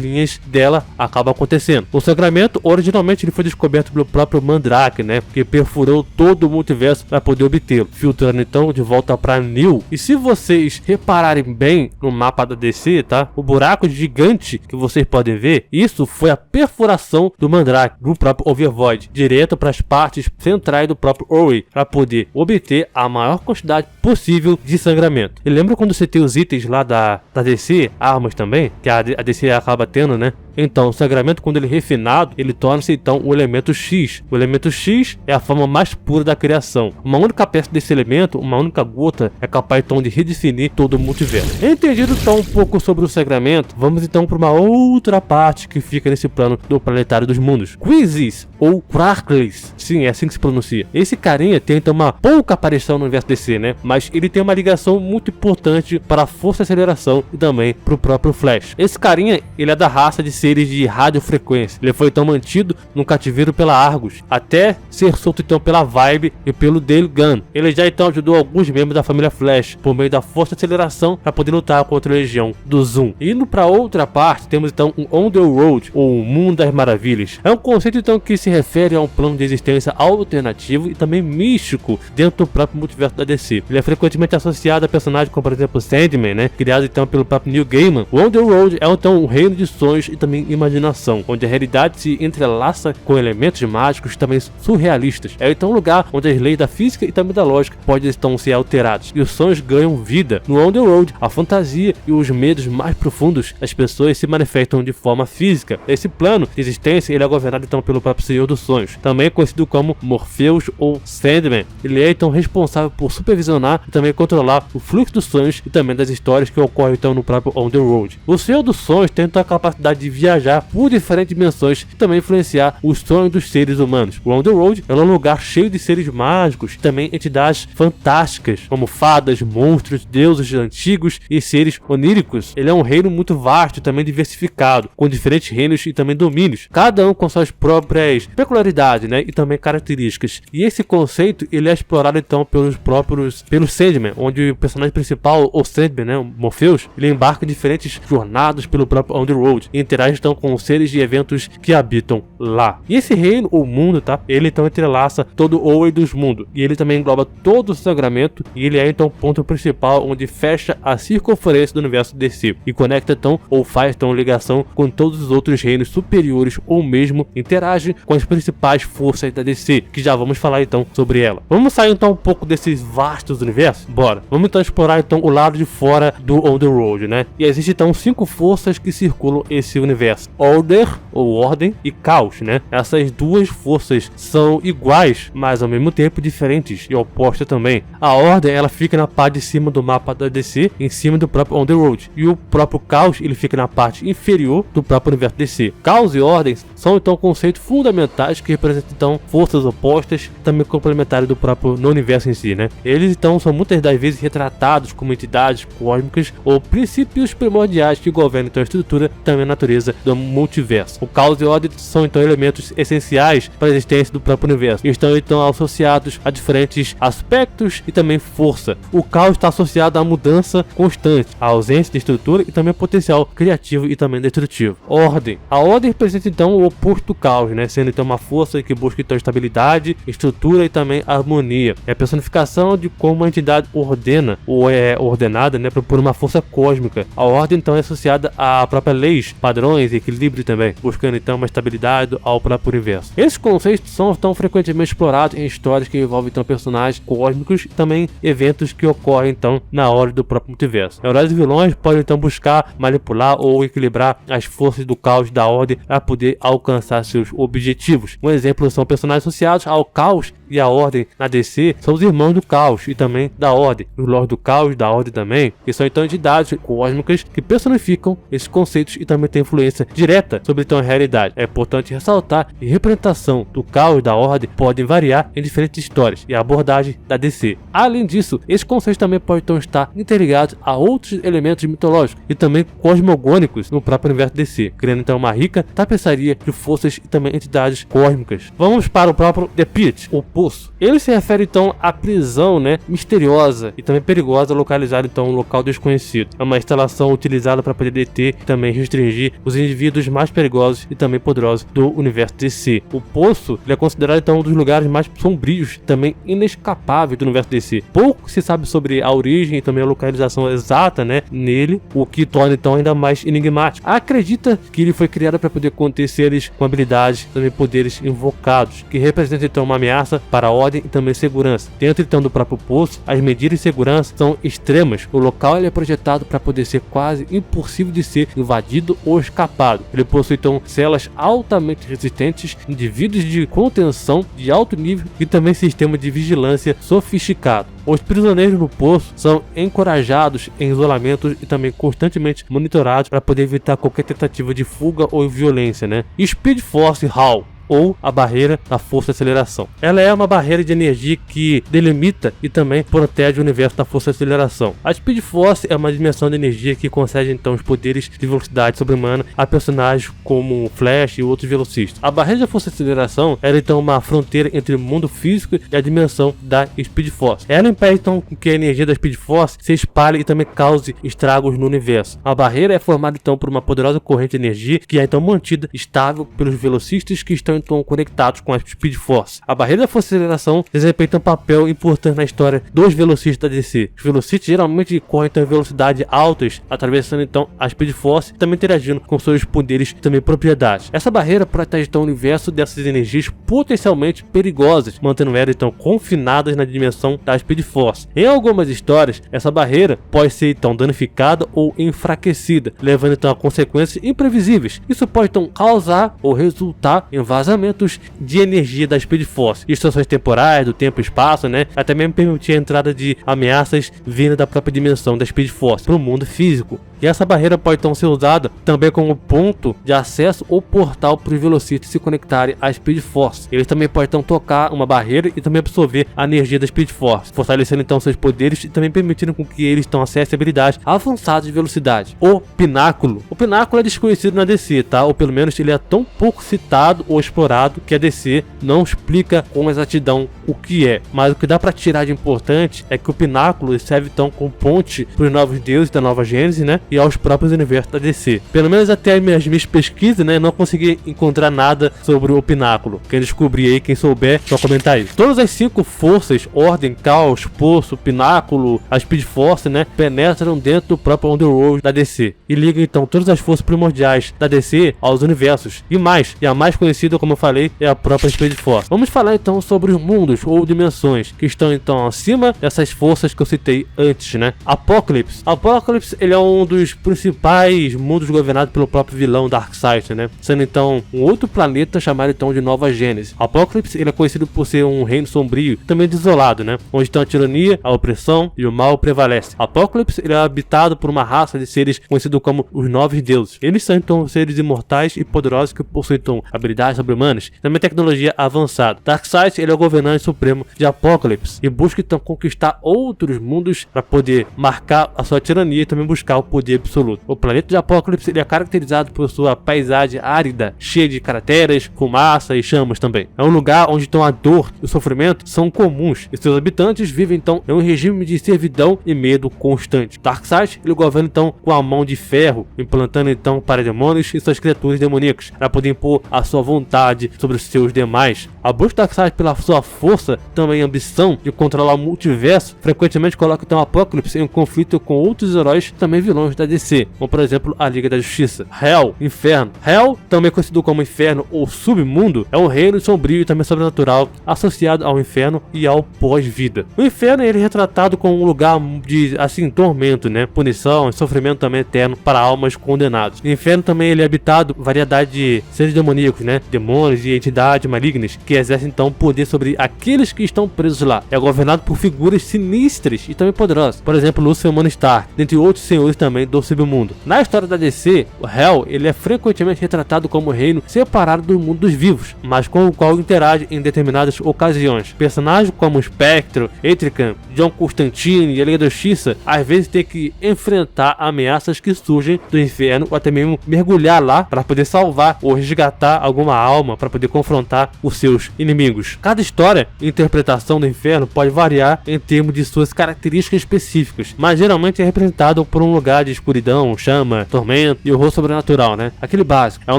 linhas dela acaba acontecendo. O Sangramento originalmente ele foi descoberto pelo próprio Mandrake, que perfurou todo o multiverso para poder obtê-lo, filtrando então de volta para New. E se vocês repararem bem no mapa da DC, o buraco gigante que vocês podem ver, isso foi a perfuração do Mandrake, do próprio Overvoid, direto para as partes centrais do próprio Ori, para poder obter a maior quantidade possível de Sangramento. E lembra quando você tem os itens lá da DC, armas também, que a DC acaba tendo, Então, o Sangramento, quando ele é refinado, ele torna-se então o elemento X. O elemento X é a forma mais pura da criação. Uma única peça desse elemento, uma única gota, é capaz então de redefinir todo o multiverso. Entendido então um pouco sobre o Sangramento, vamos então para uma outra parte que fica nesse plano do Planetário dos Mundos. Quizzes, ou Crackles, sim, é assim que se pronuncia. Esse carinha tem então uma pouca aparição no universo DC, mas ele tem uma ligação muito importante para a Força e Aceleração e também para o próprio Flash. Esse carinha, ele é da raça de seres de radiofrequência. Ele foi então mantido no cativeiro pela Argus, até ser solto então pela Vibe e pelo Dale Gunn. Ele já então ajudou alguns membros da família Flash por meio da Força e Aceleração para poder lutar contra a Legião do Zoom. Indo para outra parte, temos então um On The Road, ou o Mundo das Maravilhas. É um conceito então que se refere a um plano de existência alternativo e também místico dentro do próprio multiverso da DC. Ele é frequentemente associado a personagens como por exemplo Sandman, criado então pelo próprio Neil Gaiman. O On The Road é então um reino de sonhos e também imaginação, onde a realidade se entrelaça com elementos mágicos também surrealistas. É então um lugar onde as leis da física e também da lógica podem então ser alteradas e os sonhos ganham vida. No On The Road, a fantasia e os medos mais profundos das pessoas se manifestam de forma física. Esse plano de existência ele é governado então pelo próprio Senhor dos Sonhos, também conhecido como Morpheus ou Sandman. Ele é então responsável por supervisionar e também controlar o fluxo dos sonhos e também das histórias que ocorrem então no próprio On The Road. O Senhor dos Sonhos tem então a capacidade de viajar por diferentes dimensões e também influenciar os sonhos dos seres humanos. O On The Road é um lugar cheio de seres mágicos e também entidades fantásticas, como fadas, monstros, deuses antigos e seres oníricos. Ele é um reino muito vasto e também diversificado, com diferentes reinos e também domínios, cada um com suas próprias peculiaridades, né, e também características. E esse conceito, ele é explorado então pelo Sandman, onde o personagem principal, o Sandman, né, o Morpheus, ele embarca em diferentes jornadas pelo próprio Underworld e interage então com os seres e eventos que habitam lá. E esse reino, ou mundo, tá, ele então entrelaça todo o Eidos Mundo, e ele também engloba todo o sagramento, e ele é então o ponto principal onde fecha a circunferência do universo DC e conecta então, ou faz então ligação com todos os outros reinos superiores, ou mesmo interage com as principais forças da DC, que já vamos falar então sobre ela. Vamos sair então um pouco desses vastos universos? Bora! Vamos então explorar então o lado de fora do Underworld, né? E existem então 5 forças que circulam esse universo: Order, ou Ordem, e Caos, né? Essas duas forças são iguais, mas ao mesmo tempo diferentes e opostas também. A Ordem, ela fica na parte de cima do mapa da DC, em cima do próprio Underworld, e o próprio Caos, ele fica na parte inferior do próprio universo DC. Caos e Ordem são então conceitos fundamentais que representam então forças opostas, também complementares do próprio no universo em si, né? Eles então são muitas das vezes retratados como entidades cósmicas ou princípios primordiais que governam então a estrutura e também a natureza do multiverso. O Caos e Ordem são então elementos essenciais para a existência do próprio universo e estão então associados a diferentes aspectos e também força. O Caos está associado à mudança constante, à ausência de estrutura e também potencial criativo e também destrutivo. Ordem. A Ordem representa então o oposto do Caos, né? Sendo então uma força que busca então estabilidade, estrutura e também harmonia. É a personificação de como a entidade ordena ou é ordenada, né, por uma força cósmica. A Ordem então é associada a próprias leis, padrões e equilíbrio também, buscando então uma estabilidade ao próprio universo. Esses conceitos são tão frequentemente explorados em histórias que envolvem então personagens cósmicos e também eventos que ocorrem então na hora do próprio multiverso. Heróis e vilões podem então buscar manipular ou equilibrar as forças do Caos e da Ordem para poder alcançar seus objetivos. Um exemplo são personagens associados ao Caos e à Ordem na DC, são os irmãos do Caos e também da Ordem, os Lords do Caos e da Ordem também, que são então entidades cósmicas que personificam esses conceitos e também têm influência direta sobre então a realidade. É importante ressaltar que a representação do Caos e da Ordem podem variar em diferentes histórias e a abordagem da DC. Além disso, esses conceitos também podem então estar interligados a outros elementos mitológicos e também cosmogônicos no próprio universo DC, criando então uma rica tapeçaria de forças e também entidades cósmicas. Vamos para o próprio The Pit, o Poço. Ele se refere então à prisão, né, misteriosa e também perigosa, localizada então em um local desconhecido. É uma instalação utilizada para poder deter e também restringir os indivíduos mais perigosos e também poderosos do universo DC. O Poço, ele é considerado então um dos lugares mais sombrios e também inescapáveis do universo DC. Pouco se sabe sobre a origem e também a localização exata, né, nele, o que torna então ainda mais enigmático. Acredita que ele foi criado para poder conter seres com habilidades e também poderes invocados, que representam então uma ameaça para a ordem e também segurança. Dentro então do próprio Poço, as medidas de segurança são extremas. O local ele é projetado para poder ser quase impossível de ser invadido ou escapado. Ele possui então celas altamente resistentes, indivíduos de contenção de alto nível e também sistema de vigilância sofisticado. Os prisioneiros no Poço são encorajados em isolamento e também constantemente monitorados para poder evitar qualquer tentativa de fuga ou violência, né? Speed Force Hall, ou a barreira da força de aceleração. Ela é uma barreira de energia que delimita e também protege o universo da força de aceleração. A Speed Force é uma dimensão de energia que concede então os poderes de velocidade sobre-humana a personagens como Flash e outros velocistas. A barreira da força de aceleração era então uma fronteira entre o mundo físico e a dimensão da Speed Force. Ela impede então que a energia da Speed Force se espalhe e também cause estragos no universo. A barreira é formada então por uma poderosa corrente de energia que é então mantida estável pelos velocistas que estão então conectados com a Speed Force. A barreira da força de aceleração desempenha um papel importante na história dos velocistas da DC. Os velocistas geralmente correm então em velocidades altas, atravessando então a Speed Force e também interagindo com seus poderes e também propriedades. Essa barreira protege então o universo dessas energias potencialmente perigosas, mantendo elas então confinadas na dimensão da Speed Force. Em algumas histórias, essa barreira pode ser então danificada ou enfraquecida, levando então a consequências imprevisíveis. Isso pode então causar ou resultar em vazamentos de energia da Speed Force, distorções temporais do tempo e espaço, né? Até mesmo permitir a entrada de ameaças vindo da própria dimensão da Speed Force para o mundo físico. E essa barreira pode então ser usada também como ponto de acesso ou portal para os velocistas se conectarem à Speed Force. Eles também podem então tocar uma barreira e também absorver a energia da Speed Force, fortalecendo então seus poderes e também permitindo com que eles então acessem habilidades avançadas de velocidade. O Pináculo. O Pináculo é desconhecido na DC, tá? Ou pelo menos ele é tão pouco citado ou explorado explorado que a DC não explica com exatidão o que é, mas o que dá pra tirar de importante é que o Pináculo serve então como ponte para os novos deuses da Nova Gênesis, né, e aos próprios universos da DC. Pelo menos até as minhas pesquisas, né, não consegui encontrar nada sobre o Pináculo. Quem descobrir aí, quem souber, só comentar aí. Todas as 5 forças, Ordem, Caos, Poço, Pináculo, a Speed Force, né, penetram dentro do próprio Underworld da DC e ligam então todas as forças primordiais da DC aos universos e mais. E a mais conhecida, como eu falei, é a própria Speed Force. Vamos falar então sobre os mundos ou dimensões que estão então acima dessas forças que eu citei antes, né? Apocalipse. Apocalipse, ele é um dos principais mundos governados pelo próprio vilão Darkseid, né? Sendo então um outro planeta chamado então de Nova Gênesis. Apocalipse, ele é conhecido por ser um reino sombrio, também desolado, né? Onde então a tirania, a opressão e o mal prevalece. Apocalipse, ele é habitado por uma raça de seres conhecidos como os Novos Deuses. Eles são então seres imortais e poderosos que possuem então habilidades sobre-humanas, também tecnologia avançada. Darkseid, ele é o governante supremo de Apocalipse e busca então conquistar outros mundos para poder marcar a sua tirania e também buscar o poder absoluto. O planeta de Apocalipse, ele é caracterizado por sua paisagem árida, cheia de crateras, fumaça e chamas também. É um lugar onde então a dor e o sofrimento são comuns e seus habitantes vivem então em um regime de servidão e medo constante. Darkseid, ele governa então com a mão de ferro, implantando então para demônios e suas criaturas demoníacas para poder impor a sua vontade sobre os seus demais. A busca de Darkseid pela sua força, também ambição de controlar o multiverso, frequentemente coloca então Apocalipse em um conflito com outros heróis, também vilões da DC, como por exemplo a Liga da Justiça. Hell, Inferno. Hell, também conhecido como Inferno ou Submundo, é um reino sombrio e também sobrenatural associado ao inferno e ao pós-vida. O inferno, ele é retratado como um lugar de assim tormento, né, punição e sofrimento também eterno para almas condenadas. O inferno também ele é habitado por variedade de seres demoníacos, né, demônios e entidades malignas que exercem então poder sobre aqueles que estão presos lá. É governado por figuras sinistras e também poderosas, por exemplo, Lucifer Morningstar, dentre outros senhores também do submundo. Na história da DC, o Hell, ele é frequentemente retratado como um reino separado do mundo dos vivos, mas com o qual interage em determinadas ocasiões. Personagens como Spectro, Etrigan, John Constantine e a Liga da Justiça às vezes tem que enfrentar ameaças que surgem do inferno ou até mesmo mergulhar lá para poder salvar ou resgatar alguma alma para poder confrontar os seus inimigos. Cada história e interpretação do inferno pode variar em termos de suas características específicas, mas geralmente é representado por um lugar de escuridão, chama, tormento e horror sobrenatural, né? Aquele básico. É um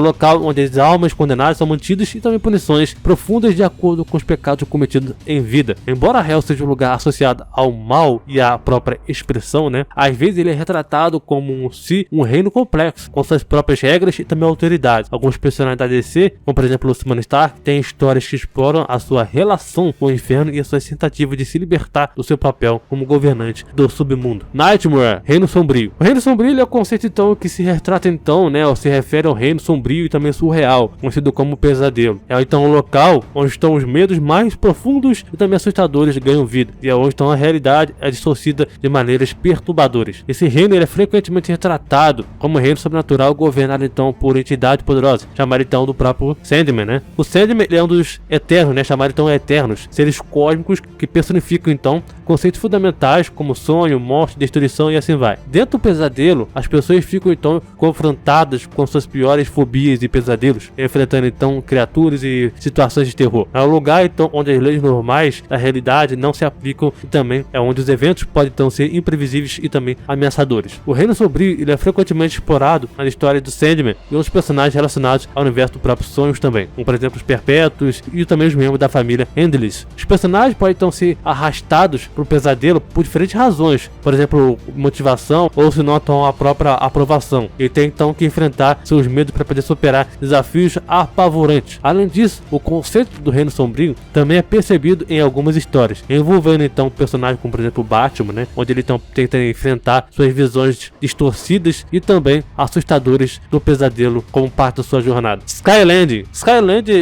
local onde as almas condenadas são mantidas e também punições profundas de acordo com os pecados cometidos em vida. Embora Hell seja um lugar associado ao mal e à própria expressão, né? Às vezes ele é retratado como um reino complexo, com suas próprias regras e também autoridades. Alguns personagens da DC, como por exemplo Lucifer Morningstar, têm histórias que exploram a sua relação com o inferno e as suas tentativas de se libertar do seu papel como governante do submundo. Nightmare, Reino Sombrio. O Reino Sombrio é o conceito então que se retrata então, né, ou se refere ao reino sombrio e também surreal, conhecido como pesadelo. É então um local onde estão os medos mais profundos e também assustadores ganham vida, e é onde então a realidade é distorcida de maneiras perturbadoras. Esse reino ele é frequentemente retratado como um reino sobrenatural governado então por entidades poderosas, chamado então do próprio Sandman, né? O Sandman ele é um dos eternos, né, chamado então eternos, seres cósmicos que personificam então conceitos fundamentais como sonho, morte, destruição e assim vai. Dentro do pesadelo, as pessoas ficam então confrontadas com suas piores fobias e pesadelos, enfrentando então criaturas e situações de terror. É um lugar então onde as leis normais da realidade não se aplicam e também é onde os eventos podem então ser imprevisíveis e também ameaçadores. O Reino Sombrio ele é frequentemente explorado na história do Sandman e outros personagens relacionados ao universo dos próprios sonhos também, como por exemplo os Perpétuos e também os membros da família Endless. Os personagens podem então ser arrastados para o pesadelo por diferentes razões, por exemplo, motivação ou se não a própria aprovação, e tem então que enfrentar seus medos para poder superar desafios apavorantes. Além disso, o conceito do Reino Sombrio também é percebido em algumas histórias, envolvendo então personagens como por exemplo o Batman, né, onde ele então tenta enfrentar suas visões distorcidas e também assustadoras do pesadelo como parte da sua jornada. Skyland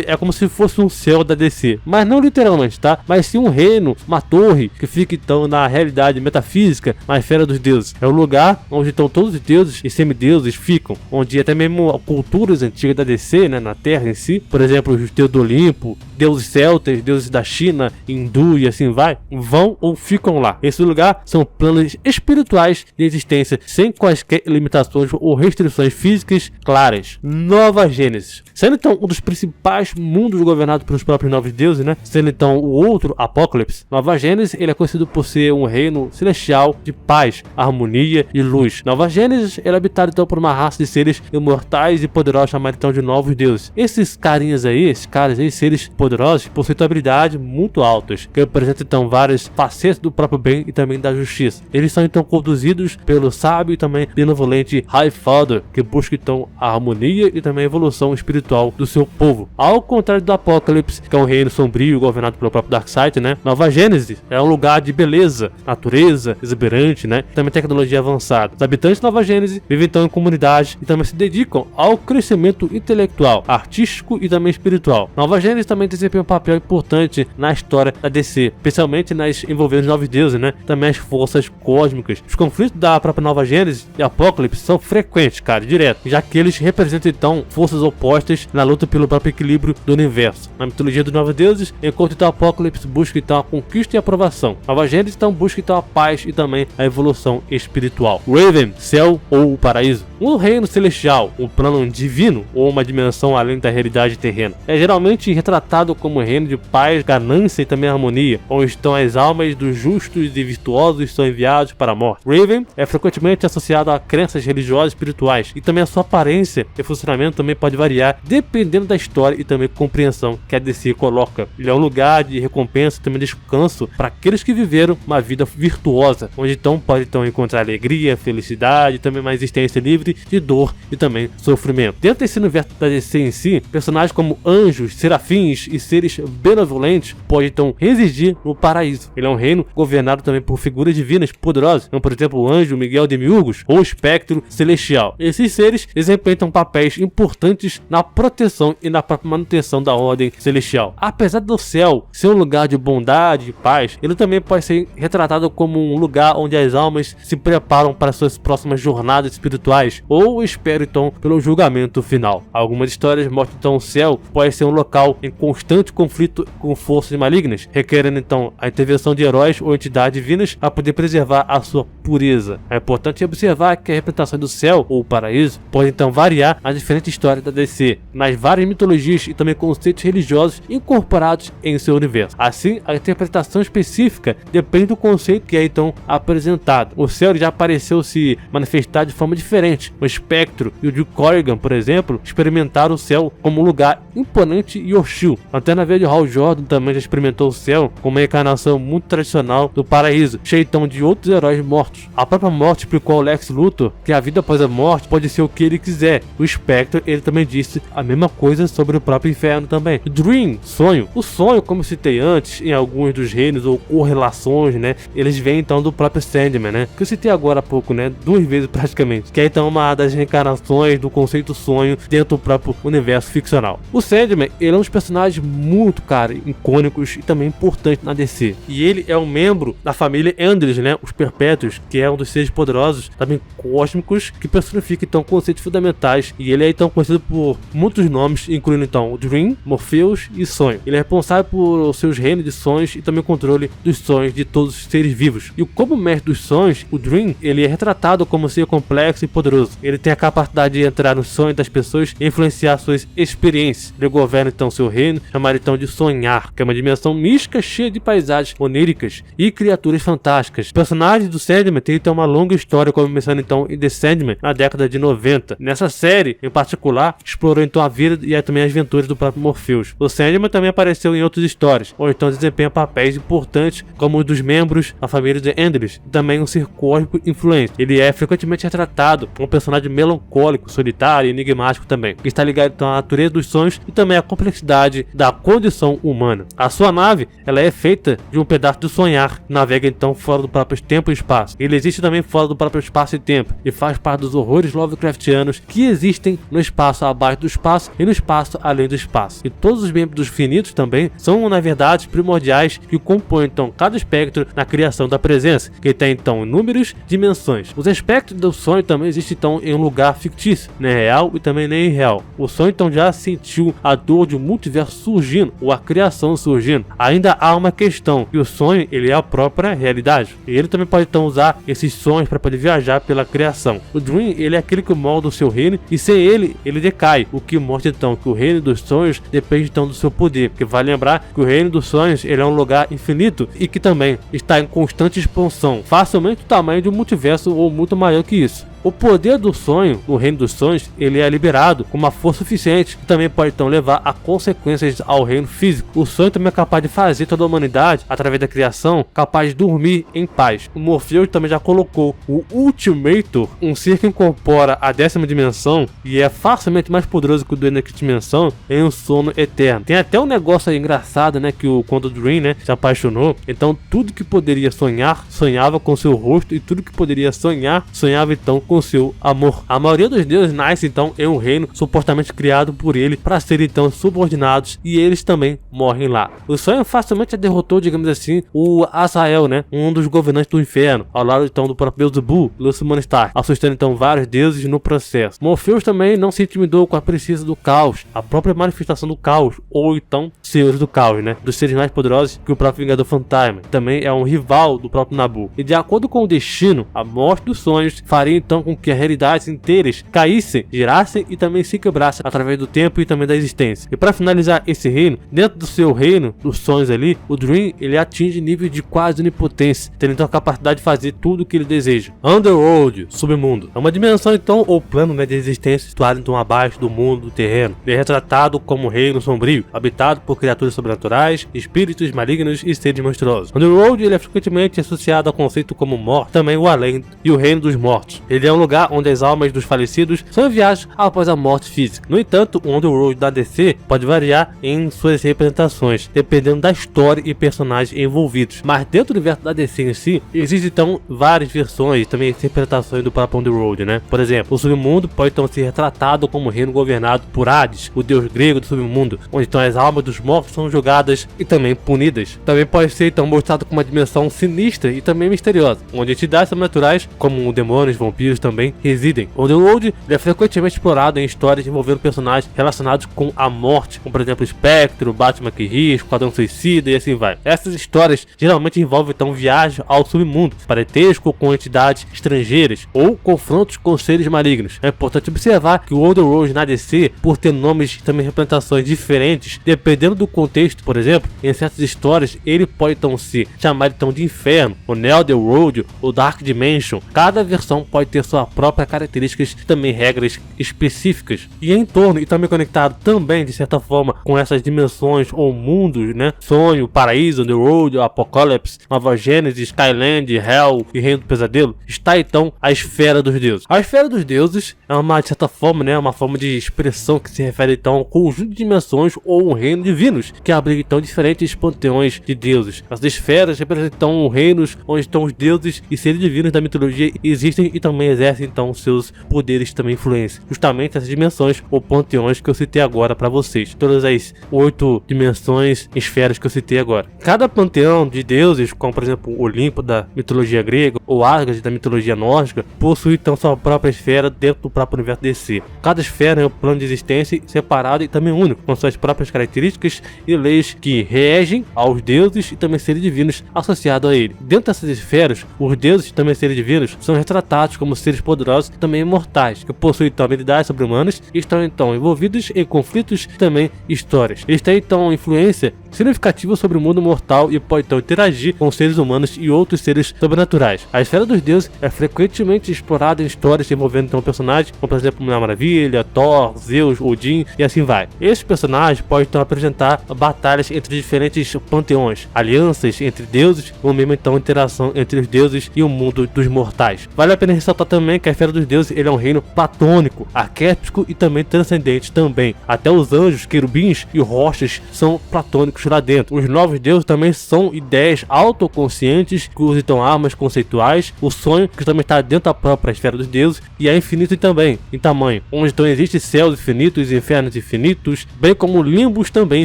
é como se fosse um céu da DC, mas não literalmente, tá? Mas sim um reino, uma torre que fica fica então na realidade metafísica, na esfera dos deuses. É o lugar onde então todos os deuses e semideuses ficam, onde até mesmo culturas antigas da DC, né, na Terra em si, por exemplo, os deuses do Olimpo, deuses celtas, deuses da China, hindu e assim vai, vão ou ficam lá. Esse lugar são planos espirituais de existência, sem quaisquer limitações ou restrições físicas claras. Nova Gênesis, sendo então um dos principais mundos governados pelos próprios novos deuses, né? Sendo então o outro, Apocalipse. Nova Gênesis, ele é conhecido por ser um reino celestial de paz, harmonia e luz. Nova Gênesis, ele é habitado então por uma raça de seres imortais e poderosos chamados então de novos deuses. Esses caras aí, seres poderosos, possuem habilidades muito altas, que representam então várias facetas do próprio bem e também da justiça. Eles são então conduzidos pelo sábio e também benevolente High Father, que busca então a harmonia e também a evolução espiritual do seu povo. Ao contrário do Apocalipse, que é um reino sombrio governado pelo próprio Darkseid, né? Nova Gênesis é um lugar de beleza, natureza, exuberante, né? E também tecnologia avançada. Os habitantes de Nova Gênesis vivem então em comunidade e também se dedicam ao crescimento intelectual, artístico e também espiritual. Nova Gênesis também desempenha um papel importante na história da DC, especialmente nas envolvendo os novos deuses, né? Também as forças cósmicas. Os conflitos da própria Nova Gênesis e Apocalipse são frequentes, cara, direto, já que eles representam então forças opostas na luta pelo próprio equilíbrio do universo. Na mitologia dos novos deuses, enquanto então Apocalipse busca então a conquista e a aprovação, Nova Gênesis então busca então a paz e também a evolução espiritual. Raven, céu ou o paraíso. Um reino celestial, um plano divino ou uma dimensão além da realidade terrena. É geralmente retratado como um reino de paz, ganância e também harmonia, onde estão as almas dos justos e virtuosos são enviados para a morte. Raven é frequentemente associado a crenças religiosas e espirituais, e também a sua aparência e funcionamento também pode variar dependendo da história e também compreensão que a DC coloca. Ele é um lugar de recompensa e também descanso para aqueles que viveram uma vida virtuosa, onde então pode então encontrar alegria, felicidade e também uma existência livre de dor e também sofrimento. Dentro desse universo da DC em si, personagens como anjos, serafins e seres benevolentes podem então residir no paraíso. Ele é um reino governado também por figuras divinas poderosas, como por exemplo o anjo Miguel Demiurgos ou o espectro celestial. Esses seres desempenham papéis importantes na proteção e na própria manutenção da ordem celestial. Apesar do céu ser um lugar de bondade e paz, ele também pode ser retratado como um lugar onde as almas se preparam para suas próximas jornadas espirituais ou esperam então pelo julgamento final. Algumas histórias mostram então o céu pode ser um local em constante conflito com forças malignas, requerendo então a intervenção de heróis ou entidades divinas para poder preservar a sua pureza. É importante observar que a representação do céu ou paraíso pode então variar nas diferentes histórias da DC, nas várias mitologias e também conceitos religiosos incorporados em seu universo. Assim, a interpretação específica depende do conceito que é então apresentado. O céu já apareceu se manifestar de forma diferente. O Espectro e o Duke Corrigan, por exemplo, experimentaram o céu como um lugar imponente e hostil. A Lanterna Verde Hal Jordan também já experimentou o céu como uma encarnação muito tradicional do paraíso, cheio então de outros heróis mortos. A própria morte explicou ao Lex Luthor que a vida após a morte pode ser o que ele quiser. O Espectro, ele também disse a mesma coisa sobre o próprio inferno também. Dream, sonho. O sonho, como citei antes, em alguns dos reinos ou correlações, né, eles vêm então do próprio Sandman, né, que eu citei agora há pouco, né, 2 vezes praticamente, que é então uma das reencarnações do conceito sonho dentro do próprio universo ficcional. O Sandman, ele é um dos personagens muito, cara, icônicos e também importantes na DC. E ele é um membro da família Endless, né, os Perpétuos, que é um dos seres poderosos, também cósmicos, que personifica então conceitos fundamentais. E ele é então conhecido por muitos nomes, incluindo então o Dream, Morpheus e Sonho. Ele é responsável por seus reinos de sonhos e também o controle dos sonhos de todos os seres vivos. E como mestre dos sonhos, o Dream, ele é retratado como um ser complexo e poderoso. Ele tem a capacidade de entrar nos sonhos das pessoas e influenciar suas experiências. Ele governa então seu reino, chamado então de Sonhar, que é uma dimensão mística cheia de paisagens oníricas e criaturas fantásticas. O personagem do Sandman tem então uma longa história, começando então em The Sandman na década de 90. Nessa série, em particular, explorou então a vida e também as aventuras do próprio Morpheus. O Sandman também apareceu em outras histórias, ou então desempenha papéis importantes como os membros da família de Endless, e também um ser cósmico influente. Ele é frequentemente retratado como personagem melancólico, solitário e enigmático também, que está ligado então à natureza dos sonhos e também à complexidade da condição humana. A sua nave, ela é feita de um pedaço do sonhar, que navega então fora do próprio tempo e espaço. Ele existe também fora do próprio espaço e tempo, e faz parte dos horrores Lovecraftianos que existem no espaço abaixo do espaço e no espaço além do espaço. E todos os membros finitos também são, na verdade, primordiais que compõem então cada espectro na criação da presença, que tem então inúmeras dimensões. Os espectros do sonho também existem então em um lugar fictício, nem real e também nem irreal. O sonho então já sentiu a dor de um multiverso surgindo, ou a criação surgindo. Ainda há uma questão, que o sonho ele é a própria realidade, e ele também pode então usar esses sonhos para poder viajar pela criação. O Dream ele é aquele que molda o seu reino, e sem ele decai, o que mostra então que o reino dos sonhos depende então do seu poder, porque vale lembrar que o reino dos sonhos ele é um lugar infinito e que também está em constante expansão, facilmente do tamanho de um multiverso ou muito maior que isso. O poder do sonho, no reino dos sonhos, ele é liberado com uma força suficiente, que também pode então levar a consequências ao reino físico. O sonho também é capaz de fazer toda a humanidade, através da criação, capaz de dormir em paz. O Morpheus também já colocou o Ultimator, um ser que incorpora a 10ª dimensão e é facilmente mais poderoso que o da quinta dimensão, em um sono eterno. Tem até um negócio aí engraçado, né, que quando o Dream, né, se apaixonou, então tudo que poderia sonhar, sonhava com seu rosto, e tudo que poderia sonhar, sonhava então com seu amor. A maioria dos deuses nasce então em um reino supostamente criado por ele para serem então subordinados, e eles também morrem lá. O sonho facilmente derrotou, digamos assim, o Azael, né, um dos governantes do inferno, ao lado então do próprio Beelzebub, Lucifer Stark, assustando então vários deuses no processo. Morpheus também não se intimidou com a princesa do caos, a própria manifestação do caos, ou então senhores do caos, né, dos seres mais poderosos que o próprio Vingador Fantasma, também é um rival do próprio Nabu. E de acordo com o destino, a morte dos sonhos faria então com que as realidades inteiras caíssem, girassem e também se quebrassem através do tempo e também da existência. E para finalizar esse reino, dentro do seu reino dos sonhos ali, o Dream ele atinge nível de quase onipotência, tendo então a capacidade de fazer tudo o que ele deseja. Underworld, submundo, é uma dimensão então ou plano, né, de existência situado então abaixo do mundo do terreno. Ele é retratado como um reino sombrio, habitado por criaturas sobrenaturais, espíritos malignos e seres monstruosos. Underworld ele é frequentemente associado ao conceito como morte, também o além e o reino dos mortos. Ele é um lugar onde as almas dos falecidos são enviadas após a morte física. No entanto, o Underworld da DC pode variar em suas representações, dependendo da história e personagens envolvidos. Mas dentro do universo da DC em si, existem então várias versões e também interpretações do próprio Underworld, né? Por exemplo, o submundo pode então ser retratado como um reino governado por Hades, o deus grego do submundo, onde então as almas dos mortos são julgadas e também punidas. Também pode ser então mostrado como uma dimensão sinistra e também misteriosa, onde entidades sobrenaturais, como demônios, vampiros, também residem. O Underworld é frequentemente explorado em histórias envolvendo personagens relacionados com a morte, como por exemplo Spectre, Batman que ri, Esquadrão Suicida e assim vai. Essas histórias geralmente envolvem então viagens ao submundo, parentesco com entidades estrangeiras ou confrontos com seres malignos. É importante observar que o Underworld na DC, por ter nomes e também representações diferentes, dependendo do contexto, por exemplo, em certas histórias ele pode então ser chamado então de Inferno, o Netherworld ou Dark Dimension. Cada versão pode ter sua própria características e também regras específicas. E em torno e também conectado também de certa forma com essas dimensões ou mundos, né? Sonho, Paraíso, Underworld, Apocalipse, Nova Gênesis, Skyland, Hell e Reino do Pesadelo, está então a Esfera dos Deuses. A Esfera dos Deuses é uma, de certa forma, né, uma forma de expressão que se refere então ao conjunto de dimensões ou um reino divinos, que abriga então diferentes panteões de deuses. As esferas representam reinos onde estão os deuses e seres divinos da mitologia existem e também exercem então seus poderes e também influência. Justamente essas dimensões ou panteões que eu citei agora para vocês. Todas as 8 dimensões, esferas que eu citei agora. Cada panteão de deuses, como por exemplo o Olimpo da mitologia grega ou Asgard da mitologia nórdica, possui então sua própria esfera dentro do próprio universo DC. Cada esfera é um plano de existência separado e também único, com suas próprias características e leis que regem aos deuses e também seres divinos associados a ele. Dentro dessas esferas, os deuses e também seres divinos são retratados como seres poderosos e também imortais, que possuem então habilidades sobre-humanas e estão então envolvidos em conflitos e também histórias. Eles têm então influência significativa sobre o mundo mortal e podem então interagir com seres humanos e outros seres sobrenaturais. A esfera dos deuses é frequentemente explorada em histórias envolvendo então personagens como por exemplo Mulher Maravilha, Thor, Zeus, Odin e assim vai. Esses personagens podem então apresentar batalhas entre diferentes panteões, alianças entre deuses ou mesmo então interação entre os deuses e o mundo dos mortais. Vale a pena ressaltar também que a esfera dos deuses ele é um reino platônico, arquétipo e também transcendente também. Até os anjos, querubins e rochas são platônicos lá dentro. Os novos deuses também são ideias autoconscientes que usam então armas conceituais. O sonho que também está dentro da própria esfera dos deuses e é infinito também em tamanho, onde então existem céus infinitos e infernos infinitos, bem como limbos também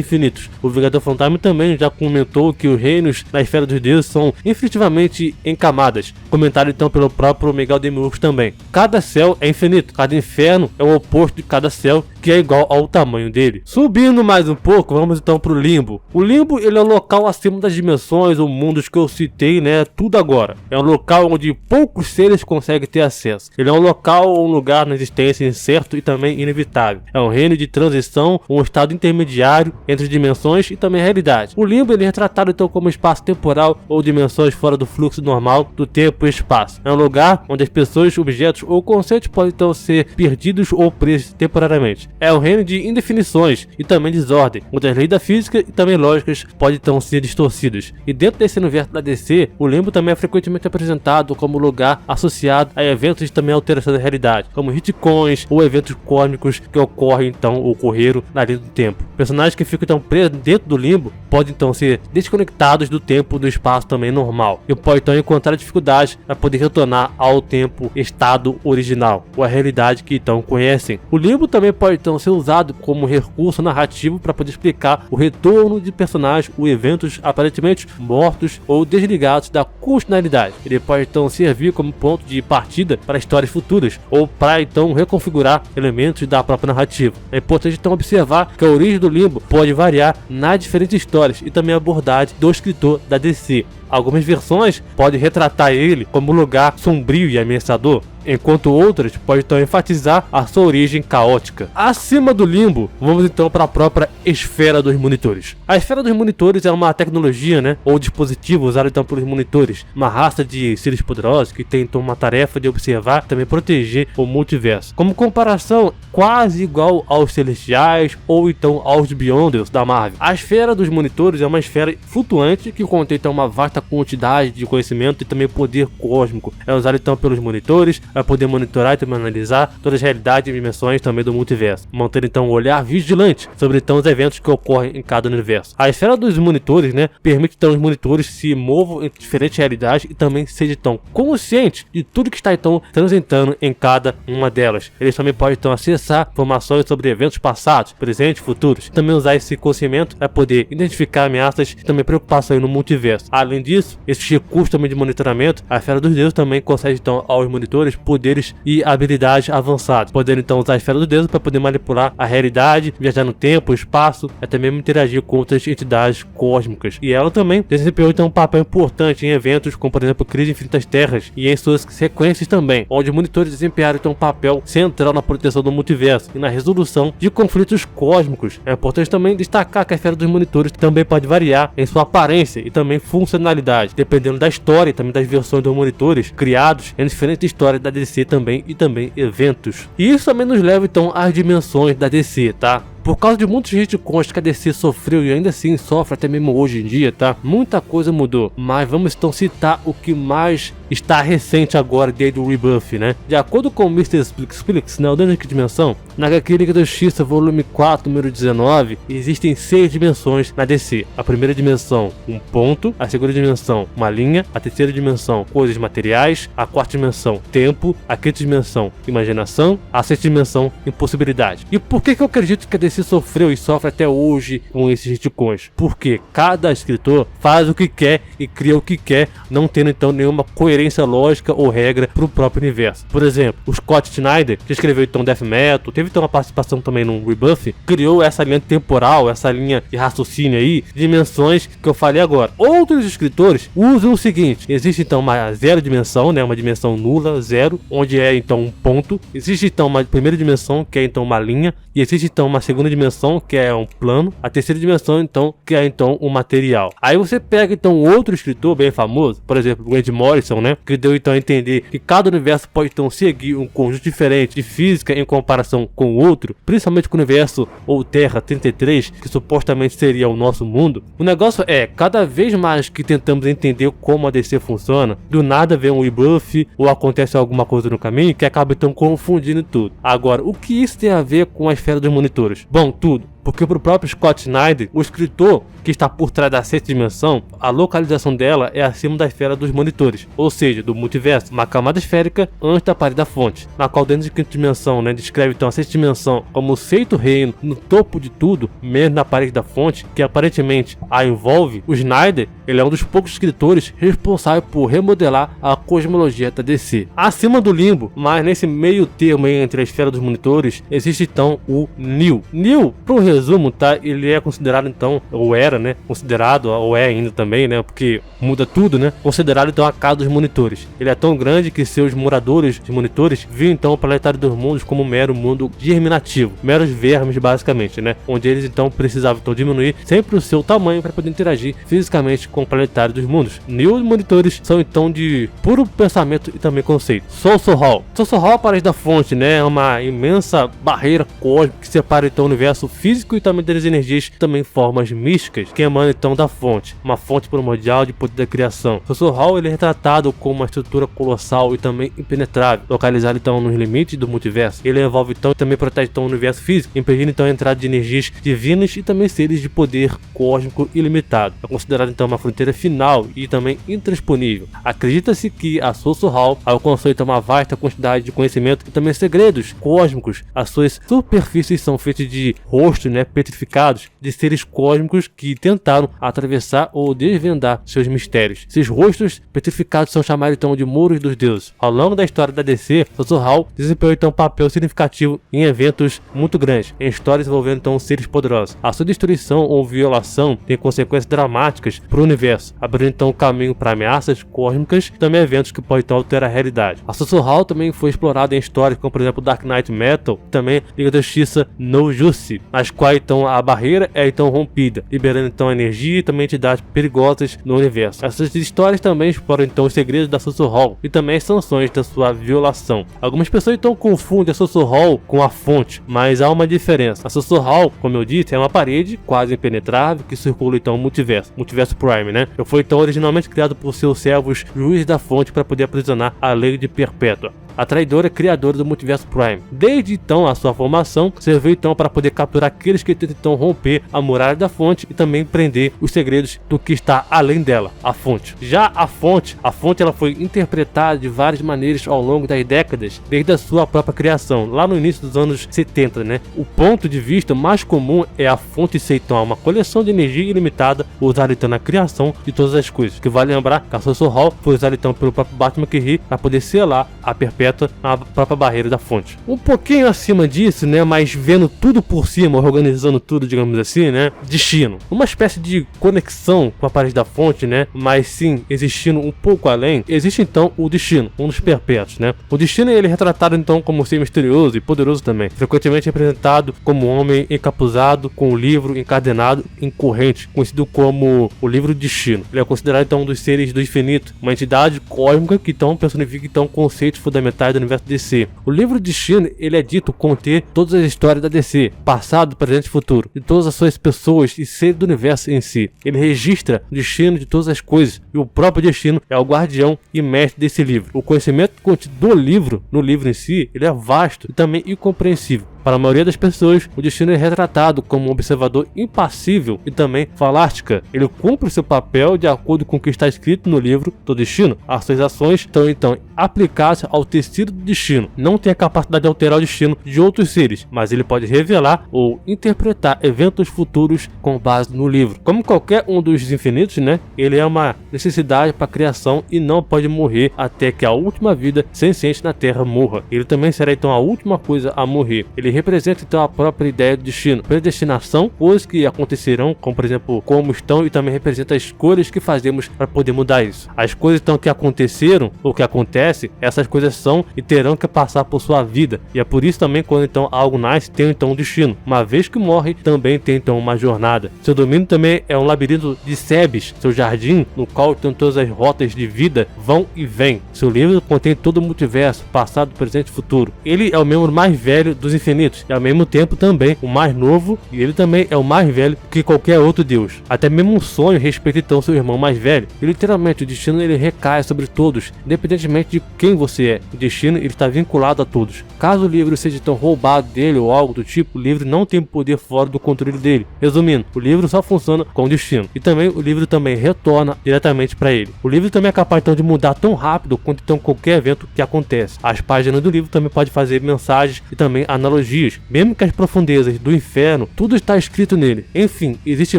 infinitos. O Vingador Fantasma também já comentou que os reinos na esfera dos deuses são infinitivamente em camadas, comentado então pelo próprio Miguel Demiurgos também. Cada céu é infinito, cada inferno é o oposto de cada céu, que é igual ao tamanho dele. Subindo mais um pouco, vamos então pro limbo. O limbo ele é o local acima das dimensões ou mundos que eu citei, né, tudo agora. É um local onde poucos seres conseguem ter acesso. Ele é um local ou um lugar na existência incerto e também inevitável. É um reino de transição, um estado intermediário entre dimensões e também realidade. O limbo ele é retratado então como espaço temporal ou dimensões fora do fluxo normal do tempo e espaço. É um lugar onde as pessoas, objetos ou conceitos podem então ser perdidos ou presos temporariamente. É um reino de indefinições e também desordem, onde as leis da física e também lógicas podem então ser distorcidas. E dentro desse universo da DC, o limbo também é frequentemente apresentado como lugar associado a eventos de também alteração da realidade, como retcons ou eventos cósmicos que ocorreram na linha do tempo. Personagens que ficam então presos dentro do limbo podem então ser desconectados do tempo e do espaço também normal, e podem então encontrar dificuldades para poder retornar ao tempo estado original, ou a realidade que então conhecem. O limbo também pode então ser usado como recurso narrativo para poder explicar o retorno de personagens ou eventos aparentemente mortos ou desligados da continuidade. Ele pode então servir como ponto de partida para histórias futuras, ou para então reconfigurar elementos da própria narrativa. É importante então observar que a origem do limbo pode variar nas diferentes histórias e também a abordagem do escritor da DC. Algumas versões podem retratar ele como um lugar sombrio e ameaçador, enquanto outras podem então enfatizar a sua origem caótica. Acima do limbo, vamos então para a própria esfera dos monitores. A esfera dos monitores é uma tecnologia, né, ou dispositivo usado então pelos monitores, uma raça de seres poderosos que tem então uma tarefa de observar e também proteger o multiverso. Como comparação, quase igual aos celestiais ou então aos Beyonders da Marvel. A esfera dos monitores é uma esfera flutuante que contém então uma vasta quantidade de conhecimento e também poder cósmico. É usado então pelos monitores para poder monitorar e também analisar todas as realidades e dimensões também do multiverso, mantendo então um olhar vigilante sobre então os eventos que ocorrem em cada universo. A esfera dos monitores, né, permite então os monitores se movam em diferentes realidades e também sejam então conscientes de tudo que está então transitando em cada uma delas. Eles também podem então acessar informações sobre eventos passados, presentes e futuros, e também usar esse conhecimento para poder identificar ameaças e também preocupações no multiverso. Além disso, esses recursos também de monitoramento, a esfera dos deuses também concede então aos monitores poderes e habilidades avançadas, podendo então usar a esfera dos deuses para poder manipular a realidade, viajar no tempo, espaço, até mesmo interagir com outras entidades cósmicas. E ela também desempenhou então um papel importante em eventos como, por exemplo, Crise Infinitas Terras e em suas sequências também, onde os monitores desempenharam então um papel central na proteção do multiverso e na resolução de conflitos cósmicos. É importante também destacar que a esfera dos monitores também pode variar em sua aparência e também funcionalidade, dependendo da história e também das versões dos monitores criados em diferentes histórias da DC também e também eventos. E isso também nos leva então às dimensões da DC, tá? Por causa de muitos retcons que a DC sofreu e ainda assim sofre até mesmo hoje em dia, tá? Muita coisa mudou, mas vamos então citar o que mais está recente agora desde o Rebuff, né? De acordo com o Mr. Explics, na Ordem de Dimensão, na HQ Liga da Justiça, volume 4, número 19, existem 6 dimensões na DC. A primeira dimensão, um ponto, a segunda dimensão, uma linha, a terceira dimensão, coisas materiais, a quarta dimensão, tempo, a quinta dimensão, imaginação, a sexta dimensão, impossibilidade. E por que eu acredito que a DC sofreu e sofre até hoje com esses retcons? Porque cada escritor faz o que quer e cria o que quer, não tendo então nenhuma coerência lógica ou regra para o próprio universo. Por exemplo, o Scott Snyder, que escreveu então Death Metal, teve então uma participação também no Rebuff, criou essa linha temporal, essa linha de raciocínio aí, dimensões que eu falei agora. Outros escritores usam o seguinte: existe então uma zero dimensão, né, uma dimensão nula, zero, onde é então um ponto. Existe então uma primeira dimensão, que é então uma linha, e existe então uma segunda segunda dimensão, que é um plano, a terceira dimensão, então, que é então o material. Aí você pega então outro escritor bem famoso, por exemplo, Grant Morrison, né, que deu então a entender que cada universo pode então seguir um conjunto diferente de física em comparação com o outro, principalmente com o universo ou Terra 33, que supostamente seria o nosso mundo. O negócio é, cada vez mais que tentamos entender como a DC funciona, do nada vem um rebuff ou acontece alguma coisa no caminho que acaba então confundindo tudo. Agora, o que isso tem a ver com a esfera dos monitores? Bom, tudo. Porque para o próprio Scott Snyder, o escritor que está por trás da sexta dimensão, a localização dela é acima da esfera dos monitores, ou seja, do multiverso, uma camada esférica antes da parede da fonte, na qual dentro de quinta dimensão, né, descreve então a sexta dimensão como o sexto reino no topo de tudo, mesmo na parede da fonte, que aparentemente a envolve. O Snyder, ele é um dos poucos escritores responsável por remodelar a cosmologia da DC. Acima do limbo, mas nesse meio termo entre a esfera dos monitores, existe então o Neo. Neo, pro resumo, tá? Ele é considerado então, ou era, né? Considerado, ou é ainda também, né? Porque muda tudo, né? Considerado então a casa dos monitores. Ele é tão grande que seus moradores de monitores viam então o planetário dos mundos como um mero mundo germinativo, meros vermes basicamente, né? Onde eles então precisavam então diminuir sempre o seu tamanho para poder interagir fisicamente com o planetário dos mundos. New monitores são então de puro pensamento e também conceito. Source Hall. Source Hall, a parede da fonte, né? É uma imensa barreira cósmica que separa então o universo físico e também das energias, também formas místicas que emanam então da fonte, uma fonte primordial de poder da criação. Source Hall, ele é retratado como uma estrutura colossal e também impenetrável, localizado então nos limites do multiverso. Ele envolve então e também protege então o universo físico, impedindo então a entrada de energias divinas e também seres de poder cósmico ilimitado. É considerado então uma fronteira final e também intransponível. Acredita-se que a Source Hall alcançou então uma vasta quantidade de conhecimento e também segredos cósmicos. As suas superfícies são feitas de rostos, né, petrificados de seres cósmicos que tentaram atravessar ou desvendar seus mistérios. Esses rostos petrificados são chamados então de muros dos deuses. Ao longo da história da DC, Source Hall desempenhou então um papel significativo em eventos muito grandes, em histórias envolvendo então seres poderosos. A sua destruição ou violação tem consequências dramáticas para o universo, abrindo então o caminho para ameaças cósmicas e também eventos que podem então alterar a realidade. A Source Hall também foi explorada em histórias como por exemplo Dark Knight Metal, também Liga da Justiça no Justice, nas quais então a barreira é então rompida, liberando então energia e também entidades perigosas no universo. Essas histórias também exploram então os segredos da Source Hall e também as sanções da sua violação. Algumas pessoas então confundem a Source Hall com a fonte, mas há uma diferença. A Source Hall, como eu disse, é uma parede quase impenetrável que circula então o multiverso Prime, né? Foi então originalmente criado por seus servos Juízes da Fonte para poder aprisionar a Lei de Perpétua, a traidora criadora do Multiverso Prime. Desde então, a sua formação serviu então para poder capturar aqueles que tentam então romper a muralha da fonte e também prender os segredos do que está além dela, a fonte. Já a fonte ela foi interpretada de várias maneiras ao longo das décadas, desde a sua própria criação, lá no início dos anos 70, né? O ponto de vista mais comum é a fonte ser então uma coleção de energia ilimitada usada então na criação de todas as coisas, que vale lembrar que a Source Hall foi usada então pelo próprio Batman McKee para poder selar a perpétua na própria barreira da fonte. Um pouquinho acima disso, né, mas vendo tudo por cima, organizando tudo, digamos assim, né, destino. Uma espécie de conexão com a parede da fonte, né, mas sim, existindo um pouco além, existe então o destino, um dos perpétuos, né. O destino ele é retratado então como ser misterioso e poderoso também, frequentemente representado como um homem encapuzado com um livro encadenado em corrente, conhecido como o livro destino. Ele é considerado então um dos seres do infinito, uma entidade cósmica que então personifica então conceitos fundamentais do universo DC. O livro Destino, ele é dito conter todas as histórias da DC, passado, presente e futuro, de todas as suas pessoas e seres do universo em si. Ele registra o destino de todas as coisas e o próprio destino é o guardião e mestre desse livro. O conhecimento contido do livro, no livro em si, ele é vasto e também incompreensível. Para a maioria das pessoas, o destino é retratado como um observador impassível e também falástica. Ele cumpre seu papel de acordo com o que está escrito no livro do destino. As suas ações estão então aplicadas ao tecido do destino. Não tem a capacidade de alterar o destino de outros seres, mas ele pode revelar ou interpretar eventos futuros com base no livro. Como qualquer um dos infinitos, né? Ele é uma necessidade para a criação e não pode morrer até que a última vida senciente na Terra morra. Ele também será então a última coisa a morrer. Ele representa então a própria ideia do destino. Predestinação, coisas que acontecerão, como por exemplo, como estão, e também representa as escolhas que fazemos para poder mudar isso. As coisas então que aconteceram ou que acontecem, essas coisas são e terão que passar por sua vida. E é por isso também quando então algo nasce, tem então um destino. Uma vez que morre, também tem então uma jornada. Seu domínio também é um labirinto de Sebes, seu jardim, no qual então todas as rotas de vida vão e vêm. Seu livro contém todo o multiverso, passado, presente e futuro. Ele é o membro mais velho dos infinitos e ao mesmo tempo também o mais novo, e ele também é o mais velho que qualquer outro deus. Até mesmo um sonho respeita então seu irmão mais velho. E literalmente o destino ele recai sobre todos, independentemente de quem você é. O destino ele está vinculado a todos. Caso o livro seja então roubado dele ou algo do tipo, o livro não tem poder fora do controle dele. Resumindo, o livro só funciona com o destino. E também o livro também retorna diretamente para ele. O livro também é capaz então de mudar tão rápido quanto então qualquer evento que acontece. As páginas do livro também podem fazer mensagens e também analogias, mesmo que as profundezas do inferno, tudo está escrito nele. Enfim, existe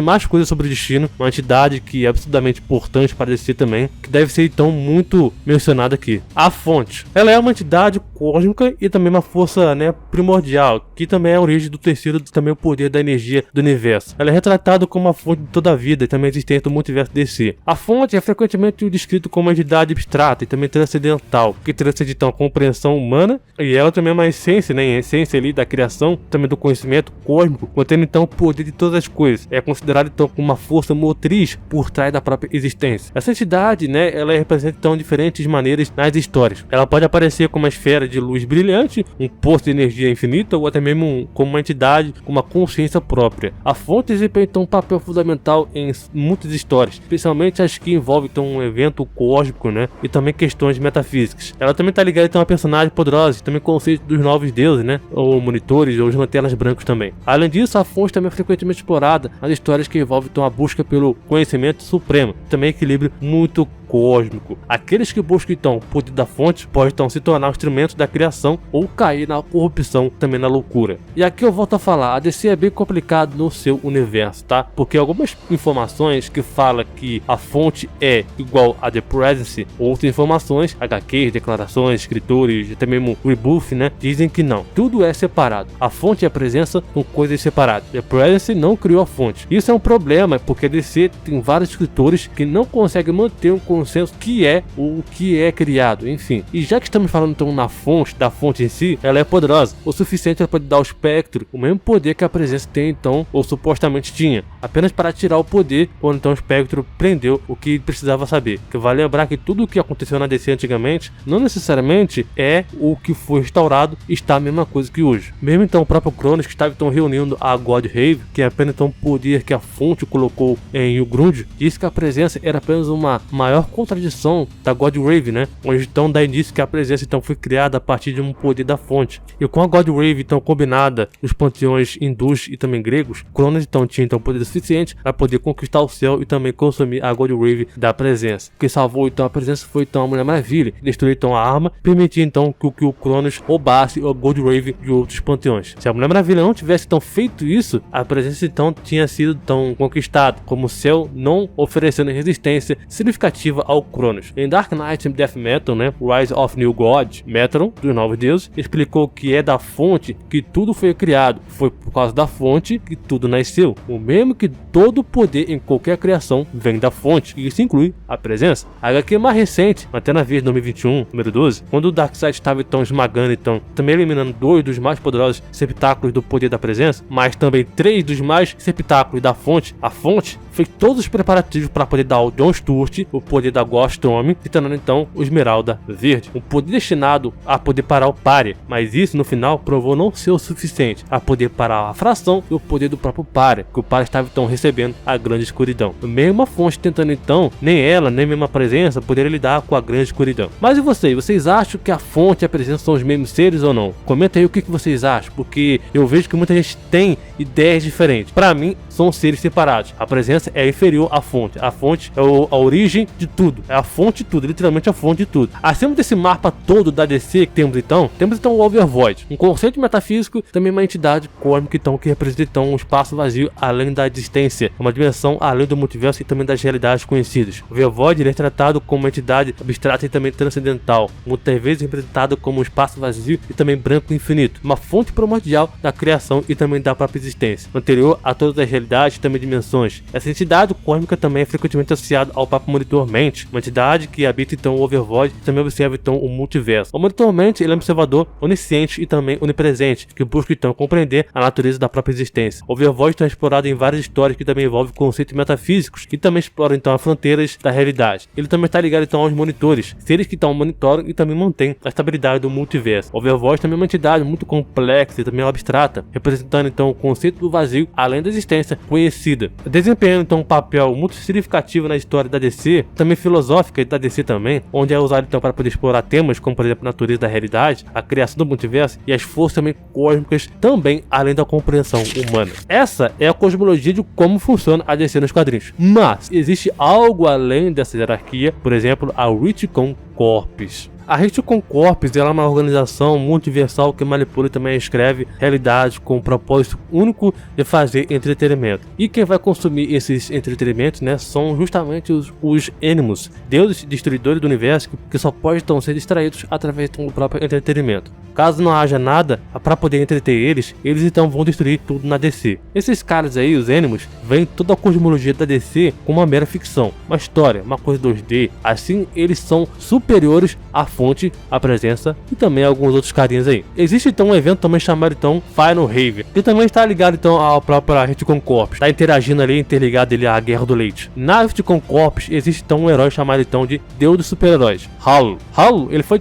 mais coisas sobre o destino, uma entidade que é absolutamente importante para DC também, que deve ser então muito mencionada aqui. A fonte, ela é uma entidade cósmica e também uma força, né, primordial, que também é a origem do terceiro, também o poder da energia do universo. Ela é retratada como a fonte de toda a vida e também existente do multiverso DC. A fonte é frequentemente descrita como uma entidade abstrata e também transcendental, que transcende então a compreensão humana, e ela também é uma essência, né, a essência ali da criação, também do conhecimento cósmico, contendo então o poder de todas as coisas. É considerada então como uma força motriz por trás da própria existência. Essa entidade, né, ela representa então diferentes maneiras nas histórias. Ela pode aparecer como uma esfera de luz brilhante, um poço de energia infinita, ou até mesmo como uma entidade com uma consciência própria. A fonte desempenha então um papel fundamental em muitas histórias, especialmente as que envolvem então um evento cósmico, né, e também questões metafísicas. Ela também está ligada então a personagens poderosos, também conceitos dos novos deuses, né, ou monitores, ou os lanternas brancos também. Além disso, a fonte também é frequentemente explorada nas histórias que envolvem então a busca pelo conhecimento supremo, também equilíbrio muito cósmico. Aqueles que buscam então o poder da fonte podem então se tornar instrumentos da criação ou cair na corrupção, também na loucura. E aqui eu volto a falar, a DC é bem complicado no seu universo, tá? Porque algumas informações que falam que a fonte é igual a The Presence, outras informações, HQs, declarações, escritores, até mesmo rebuff, né, dizem que não. Tudo é separado. A fonte e a presença são coisas separadas. The Presence não criou a fonte. Isso é um problema, porque a DC tem vários escritores que não conseguem manter um consenso que é o que é criado, enfim. E já que estamos falando então na fonte, da fonte em si, ela é poderosa, o suficiente para poder dar ao espectro o mesmo poder que a presença tem então, ou supostamente tinha, apenas para tirar o poder quando então o espectro prendeu o que precisava saber. Que vale lembrar que tudo o que aconteceu na DC antigamente, não necessariamente é o que foi restaurado, está a mesma coisa que hoje. Mesmo então o próprio Cronos, que estava então reunindo a God Rave, que é apenas então o poder que a fonte colocou em Ugrund, disse que a presença era apenas uma maior contradição da God Rave, né? Onde então dá início que a presença então foi criada a partir de um poder da fonte. E com a God Rave então combinada nos panteões hindus e também gregos, Cronos então tinha então poder suficiente para poder conquistar o céu e também consumir a God Rave da presença. O que salvou então a presença foi então a Mulher Maravilha, que destruiu então a arma, permitia então que o Cronos roubasse a God Rave de outros panteões. Se a Mulher Maravilha não tivesse então feito isso, a presença então tinha sido tão conquistada, como o céu não oferecendo resistência significativa ao Cronos. Em Dark Knight Death Metal, né, Rise of New God, Metron, dos Novos Deuses, explicou que é da fonte que tudo foi criado. Foi por causa da fonte que tudo nasceu. O mesmo que todo poder em qualquer criação vem da fonte, e isso inclui a presença. A HQ mais recente, até na vez 2021, número 12, quando o Darkseid estava então esmagando, então também eliminando 2 dos mais poderosos receptáculos do poder da presença, mas também 3 dos mais receptáculos da fonte, a fonte fez todos os preparativos para poder dar ao John Stewart o poder da Ghost Storm, se tornando então o Esmeralda Verde, um poder destinado a poder parar o Pária, mas isso no final provou não ser o suficiente a poder parar a fração e o poder do próprio Pária, que o Pária estava então recebendo a grande escuridão. Mesmo a fonte tentando então, nem ela, nem mesmo a presença poderia lidar com a grande escuridão. Mas e vocês? Vocês acham que a fonte e a presença são os mesmos seres ou não? Comenta aí o que vocês acham, porque eu vejo que muita gente tem ideias diferentes. Para mim, são seres separados. A presença é inferior à fonte. A fonte é a origem de tudo. É a fonte de tudo, literalmente a fonte de tudo. Acima desse mapa todo da DC que temos então o Overvoid, um conceito metafísico, também uma entidade cósmica então, que representa então um espaço vazio além da existência, uma dimensão além do multiverso e também das realidades conhecidas. O Overvoid ele é tratado como uma entidade abstrata e também transcendental, muitas vezes representado como um espaço vazio e também branco e infinito, uma fonte primordial da criação e também da própria existência, anterior a todas as realidades e também dimensões. Essa entidade cósmica também é frequentemente associada ao próprio Monitor Mente, uma entidade que habita então o Overvoid e também observa então o multiverso. O Monitor Mente ele é um observador onisciente e também onipresente, que busca então compreender a natureza da própria existência. O Overvoid está explorado em várias histórias que também envolvem conceitos metafísicos e também explora então as fronteiras da realidade. Ele também está ligado então aos monitores, seres que então monitoram e também mantêm a estabilidade do multiverso. O Overvoid também é uma entidade muito complexa e também abstrata, representando então o conceito do vazio além da existência conhecida, desempenhando então um papel muito significativo na história da DC, também filosófica da DC também, onde é usado então para poder explorar temas como por exemplo a natureza da realidade, a criação do multiverso e as forças também cósmicas também além da compreensão humana. Essa é a cosmologia de como funciona a DC nos quadrinhos. Mas existe algo além dessa hierarquia, por exemplo, a Retcon Corps. A Retcon Corps ela é uma organização multiversal que manipula e também escreve realidades com o propósito único de fazer entretenimento. E quem vai consumir esses entretenimentos, né, são justamente os Animus, deuses destruidores do universo que só podem então ser distraídos através do próprio entretenimento. Caso não haja nada para poder entreter eles então vão destruir tudo na DC. Esses caras aí, os Animus, veem toda a cosmologia da DC como uma mera ficção, uma história, uma coisa 2D. Assim, eles são superiores à fonte, à presença e também alguns outros carinhas aí. Existe então um evento também chamado então Final Rave, que também está ligado então ao próprio Retcon Corps, está interagindo ali, interligado ali à Guerra do Leite. Na Retcon Corps existe então um herói chamado então de Deus dos Super-Heróis, Halo. Halo, ele foi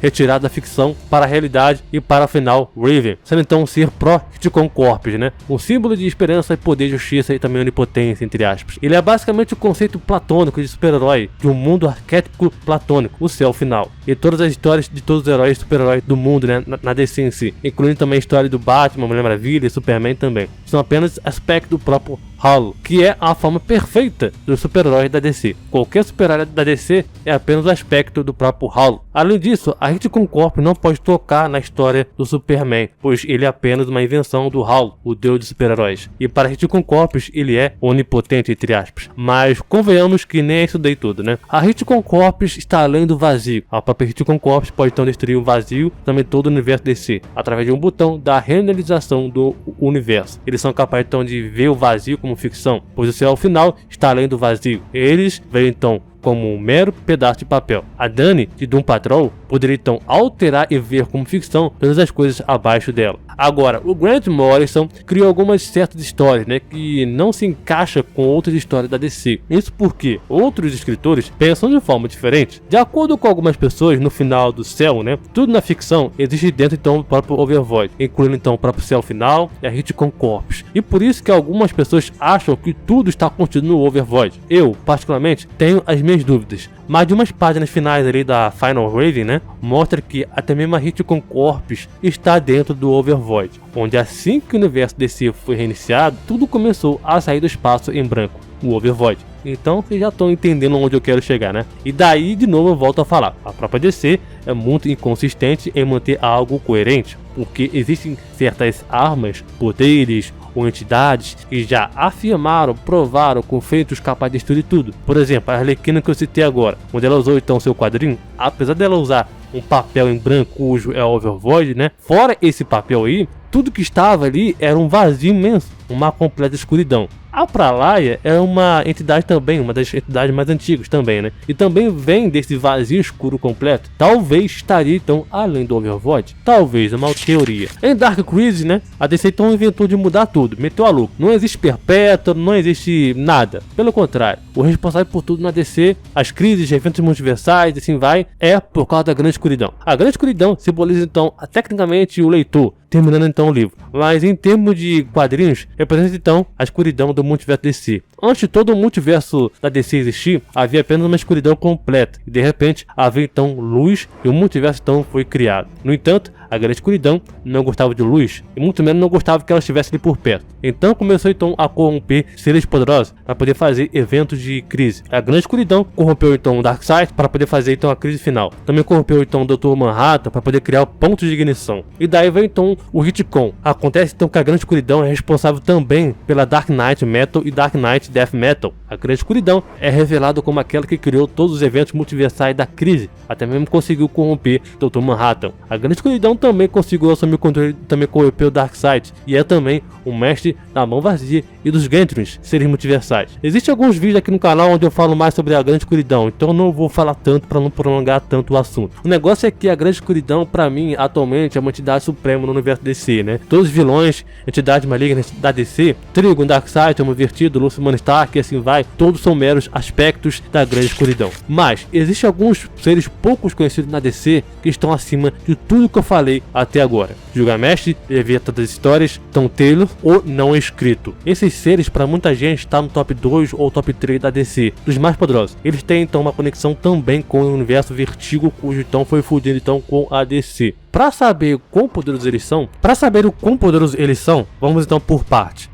retirado da ficção para a realidade e para a final Raven, sendo então um ser pró-Retcon Corps, né? Um símbolo de esperança e poder, justiça e também onipotência, entre aspas. Ele é basicamente o conceito platônico de super-herói, de um mundo arquétipo platônico, o céu final. E todas as histórias de todos os heróis e super-heróis do mundo, né, na DC em si, incluindo também a história do Batman, Mulher Maravilha e Superman também. São apenas aspectos do próprio Halo, que é a forma perfeita dos super-heróis da DC. Qualquer super-herói da DC é apenas o aspecto do próprio Halo. Além disso, a Retcon Corps não pode tocar na história do Superman, pois ele é apenas uma invenção do Halo, o deus de super-heróis. E para a Retcon Corps, ele é onipotente, entre aspas. Mas convenhamos que nem é isso daí tudo, né? A Retcon Corps está além do vazio. A própria Retcon Corps pode então destruir o vazio, também todo o universo DC, através de um botão da renalização do universo. Eles são capazes então de ver o vazio como ficção, pois o céu final está além do vazio. Eles veem então como um mero pedaço de papel. A Dani, de Doom Patrol, poderia então alterar e ver como ficção todas as coisas abaixo dela. Agora, o Grant Morrison criou algumas certas histórias, né, que não se encaixa com outras histórias da DC. Isso porque outros escritores pensam de forma diferente. De acordo com algumas pessoas, no final do céu, né, tudo na ficção existe dentro então do próprio Overvoid, incluindo então o próprio céu final e a Retcon Corps. E por isso que algumas pessoas acham que tudo está contido no Overvoid. Eu, particularmente, tenho as minhas dúvidas. Mas de umas páginas finais ali da Final Raven, né, mostra que até mesmo a Retcon Corps está dentro do Overvoid, onde assim que o universo DC foi reiniciado, tudo começou a sair do espaço em branco, o Overvoid. Então vocês já estão entendendo onde eu quero chegar, né? E daí de novo eu volto a falar, a própria DC é muito inconsistente em manter algo coerente, porque existem certas armas, poderes ou entidades que já afirmaram, provaram com feitos capazes de destruir tudo. Por exemplo, a Arlequina que eu citei agora, onde ela usou então seu quadrinho, apesar dela usar um papel em branco cujo é Overvoid, né? Fora esse papel aí, tudo que estava ali era um vazio imenso, uma completa escuridão. A Pralaia é uma entidade também, uma das entidades mais antigas também, né? E também vem desse vazio escuro completo. Talvez estaria então além do Overvoid. Talvez, é uma teoria. Em Dark Crisis, né? A DC então inventou de mudar tudo, meteu a louco. Não existe perpétuo, não existe nada. Pelo contrário, o responsável por tudo na DC, as crises, eventos multiversais, assim vai, é por causa da grande escuridão. A grande escuridão simboliza então tecnicamente o leitor, terminando então o livro. Mas em termos de quadrinhos, representa então a escuridão do multiverso DC. Antes de todo o multiverso da DC existir, havia apenas uma escuridão completa, e de repente havia então luz e o multiverso então foi criado. No entanto, a grande escuridão não gostava de luz, e muito menos não gostava que ela estivesse ali por perto. Então começou então a corromper seres poderosos para poder fazer eventos de crise. A grande escuridão corrompeu então o Darkseid para poder fazer então a crise final. Também corrompeu então o Dr. Manhattan para poder criar pontos de ignição. E daí vem então o retcon. Acontece então que a grande escuridão é responsável também pela Dark Knight Metal e Dark Knight Death Metal. A grande escuridão é revelada como aquela que criou todos os eventos multiversais da crise, até mesmo conseguiu corromper Dr. Manhattan. A grande escuridão também conseguiu assumir o controle, também corrompeu o Darkseid, e é também o mestre da mão vazia e dos Gantrons, seres multiversais. Existem alguns vídeos aqui no canal onde eu falo mais sobre a grande escuridão, então eu não vou falar tanto para não prolongar tanto o assunto. O negócio é que a grande escuridão, para mim, atualmente é uma entidade suprema no universo DC, né? Todos os vilões, entidades malignas da DC, Trigon, Darkseid, Homem Vertido, Lucifer Stark e assim vai, todos são meros aspectos da grande escuridão. Mas existem alguns seres poucos conhecidos na DC que estão acima de tudo que eu falei até agora. Gilgamesh, Leviatã das histórias, Tom Taylor ou não escrito. Esses seres, para muita gente, está no top 2 ou top 3 da DC, dos mais poderosos. Eles têm então uma conexão também com o universo Vertigo, cujo então foi fudido então com a DC. Para saber o quão poderosos eles são, vamos então por parte.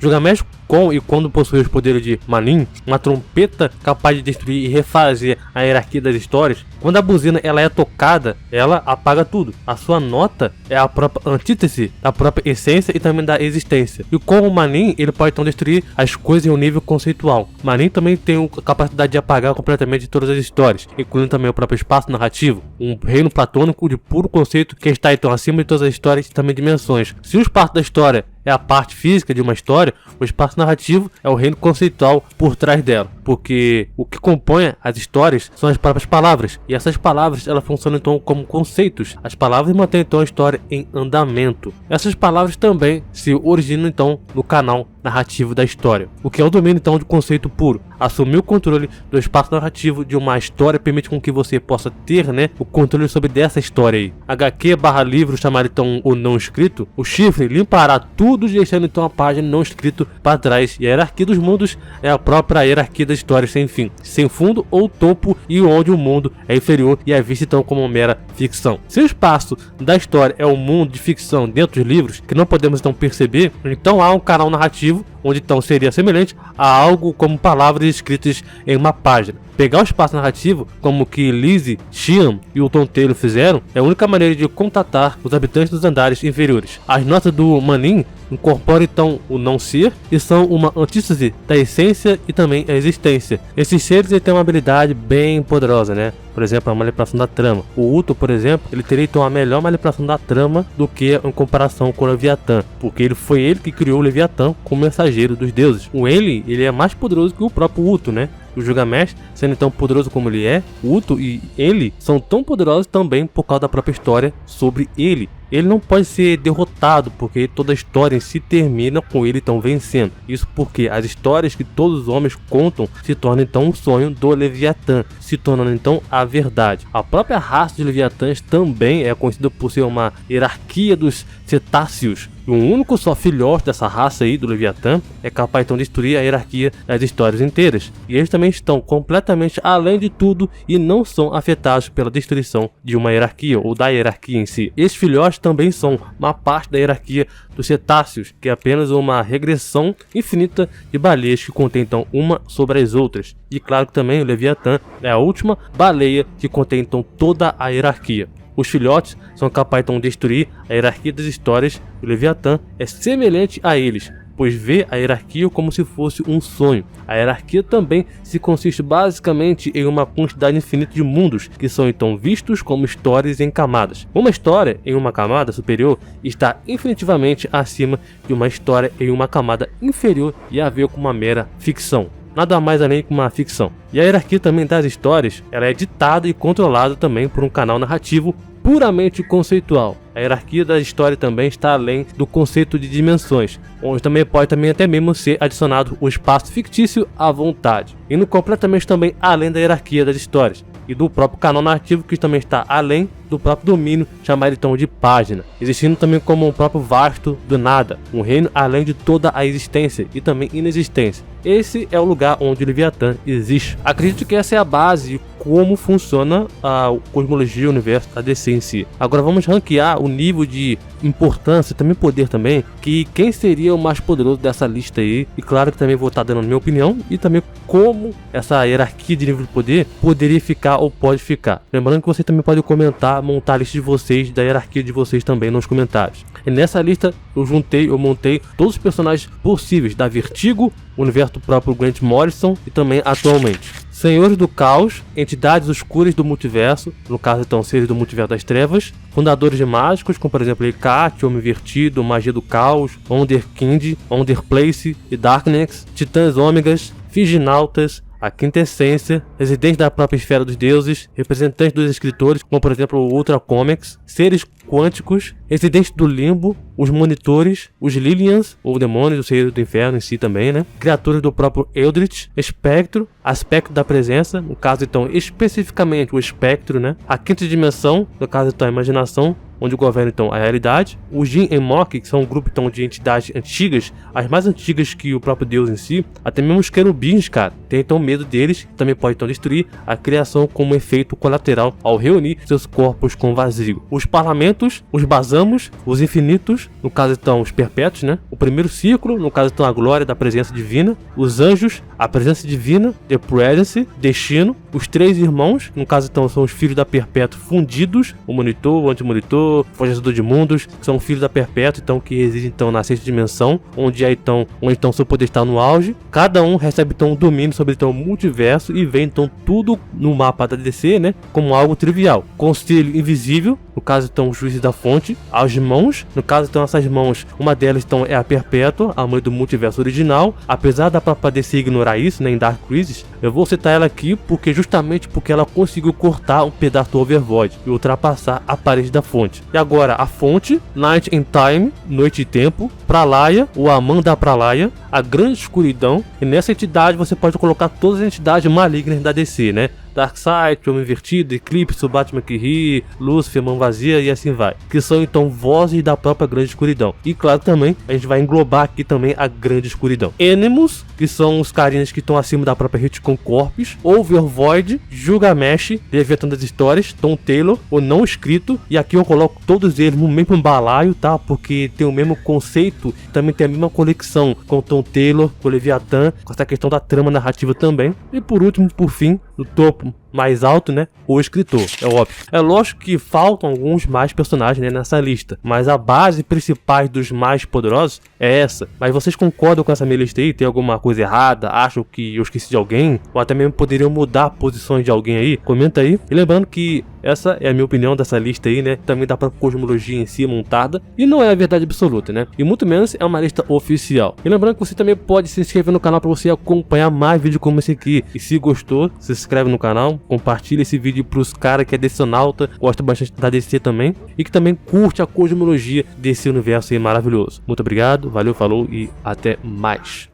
Gilgamesh, com e quando possui os poderes de Manin, uma trompeta capaz de destruir e refazer a hierarquia das histórias, quando a buzina ela é tocada, ela apaga tudo. A sua nota é a própria antítese da própria essência e também da existência. E com o Manin, ele pode então destruir as coisas em um nível conceitual. Manin também tem a capacidade de apagar completamente todas as histórias, incluindo também o próprio espaço narrativo, um reino platônico de puro conceito que está então acima de todas as histórias e também dimensões. Se o espaço da história é a parte física de uma história, o espaço narrativo é o reino conceitual por trás dela, porque o que compõe as histórias são as próprias palavras, e essas palavras elas funcionam então como conceitos. As palavras mantêm então a história em andamento. Essas palavras também se originam então no canal narrativo da história, o que é o domínio então de conceito puro. Assumir o controle do espaço narrativo de uma história permite com que você possa ter, né, o controle sobre dessa história aí. HQ/livro chamado então o não escrito, o chifre limpará tudo deixando então a página não escrito para trás, e a hierarquia dos mundos é a própria hierarquia das histórias sem fim, sem fundo ou topo, e onde o mundo é inferior e é visto então como uma mera ficção. Se o espaço da história é um mundo de ficção dentro dos livros que não podemos então perceber, então há um canal narrativo onde então seria semelhante a algo como palavras escritas em uma página. Pegar o espaço narrativo, como que Lizzie, Sheehan e o Tom Taylor fizeram, é a única maneira de contatar os habitantes dos andares inferiores. As notas do Manin incorporam então o não ser e são uma antítese da essência e também a existência. Esses seres têm uma habilidade bem poderosa, né? Por exemplo, a manipulação da trama. O Uto, por exemplo, ele teria então a melhor manipulação da trama do que em comparação com o Leviatã, porque foi ele que criou o Leviatã como mensageiro dos deuses. O ele é mais poderoso que o próprio Uto, né? O Gilgamesh, sendo tão poderoso como ele é, o Uto e ele são tão poderosos também por causa da própria história sobre ele. Ele não pode ser derrotado, porque toda a história em si termina com ele então vencendo. Isso porque as histórias que todos os homens contam se tornam então um sonho do Leviatã, se tornando então a verdade. A própria raça de Leviatãs também é conhecida por ser uma hierarquia dos cetáceos. E um único só filhote dessa raça aí do Leviatã é capaz então de destruir a hierarquia das histórias inteiras. E eles também estão completamente além de tudo e não são afetados pela destruição de uma hierarquia ou da hierarquia em si. Esses filhotes também são uma parte da hierarquia dos cetáceos, que é apenas uma regressão infinita de baleias que contém então uma sobre as outras. E claro que também o Leviatã é a última baleia que contém então toda a hierarquia. Os filhotes são capazes então, de destruir a hierarquia das histórias. O Leviatã é semelhante a eles, pois vê a hierarquia como se fosse um sonho. A hierarquia também se consiste basicamente em uma quantidade infinita de mundos, que são então vistos como histórias em camadas. Uma história em uma camada superior está infinitivamente acima de uma história em uma camada inferior e a ver com uma mera ficção. Nada mais além que uma ficção. E a hierarquia também das histórias, ela é ditada e controlada também por um canal narrativo puramente conceitual. A A hierarquia da história também está além do conceito de dimensões, onde também pode até mesmo ser adicionado o espaço fictício à vontade, indo completamente também além da hierarquia das histórias e do próprio canal narrativo, que também está além do próprio domínio, chamado então de página, existindo também como um próprio vasto do nada, um reino além de toda a existência e também inexistência. Esse é o lugar onde o Leviatã existe. Acredito que essa é a base de como funciona a cosmologia e o universo da DC em si. Agora vamos ranquear o nível de importância e também poder também, que quem seria o mais poderoso dessa lista aí, e claro que também vou estar dando a minha opinião e também como essa hierarquia de nível de poder poderia ficar ou pode ficar. Lembrando que você também pode comentar, montar a lista de vocês, da hierarquia de vocês também nos comentários. E nessa lista eu montei todos os personagens possíveis da Vertigo, o universo do próprio Grant Morrison e também atualmente. Senhores do Caos, entidades escuras do multiverso, no caso então seres do multiverso das trevas, fundadores de mágicos, como por exemplo Hecate, Homem Invertido, Magia do Caos, Wonderkind, Wonderplace e Darkness, Titãs Ômegas, Figinautas, a quinta essência, residentes da própria esfera dos deuses, representantes dos escritores, como por exemplo o Ultra Comics, seres quânticos, residentes do limbo, os monitores, os Lilians, ou demônios, o ser do inferno em si também, né? Criaturas do próprio Eldritch, espectro, aspecto da presença, no caso então especificamente o espectro, né? A quinta dimensão, no caso então a imaginação, onde governa então a realidade. O Jin e Mok, que são um grupo então de entidades antigas, as mais antigas que o próprio Deus em si, até mesmo os querubins, cara, tem então medo deles, também pode então destruir a criação como efeito colateral ao reunir seus corpos com vazio. Os parlamentos, os basamos, os infinitos, no caso então os perpétuos, né? O primeiro círculo, no caso então a glória da presença divina, os anjos, a presença divina, The Presence, destino, os três irmãos, no caso então são os filhos da perpétua fundidos, o monitor, o antimonitor, forjador de mundos, que são filhos da perpétua, então que residem então na sexta dimensão, onde então seu poder está no auge. Cada um recebe então um domínio sobre então o multiverso e vê então tudo no mapa da DC, né, como algo trivial. Conselho invisível, no caso então os juízes da fonte, as mãos, no caso então essas mãos, uma delas então é a perpétua, a mãe do multiverso original. Apesar da própria DC ignorar isso, né, em Dark Crisis, eu vou citar ela aqui justamente porque ela conseguiu cortar um pedaço do Overvoid e ultrapassar a parede da fonte. E agora a fonte, Night and Time, noite e tempo, Pralaya, o Amã da Pralaya, a grande escuridão, e nessa entidade você pode colocar todas as entidades malignas da DC, né? Darkseid, Homem Invertido, Eclipse, o Batman que ri, Lúcifer, Mão Vazia e assim vai. Que são então vozes da própria grande escuridão. E claro também, a gente vai englobar aqui também a grande escuridão. Animus, que são os carinhas que estão acima da própria Retcon Corpus, Overvoid, Gilgamesh, Leviatã das Histórias, Tom Taylor, o não escrito. E aqui eu coloco todos eles no mesmo balaio, tá? Porque tem o mesmo conceito, também tem a mesma conexão com o Tom Taylor, com o Leviatã, com essa questão da trama narrativa também. E por último, por fim, no topo mais alto, né, o escritor, é óbvio. É lógico que faltam alguns mais personagens, né, nessa lista, mas a base principal dos mais poderosos é essa. Mas vocês concordam com essa minha lista aí? Tem alguma coisa errada? Acham que eu esqueci de alguém? Ou até mesmo poderiam mudar posições de alguém aí? Comenta aí. E lembrando que essa é a minha opinião dessa lista aí, né? Também dá pra cosmologia em si montada. E não é a verdade absoluta, né? E muito menos é uma lista oficial. E lembrando que você também pode se inscrever no canal pra você acompanhar mais vídeos como esse aqui. E se gostou, se inscreve no canal, compartilha esse vídeo pros caras que é decenalta, gosta bastante da DC também. E que também curte a cosmologia desse universo aí maravilhoso. Muito obrigado, valeu, falou e até mais.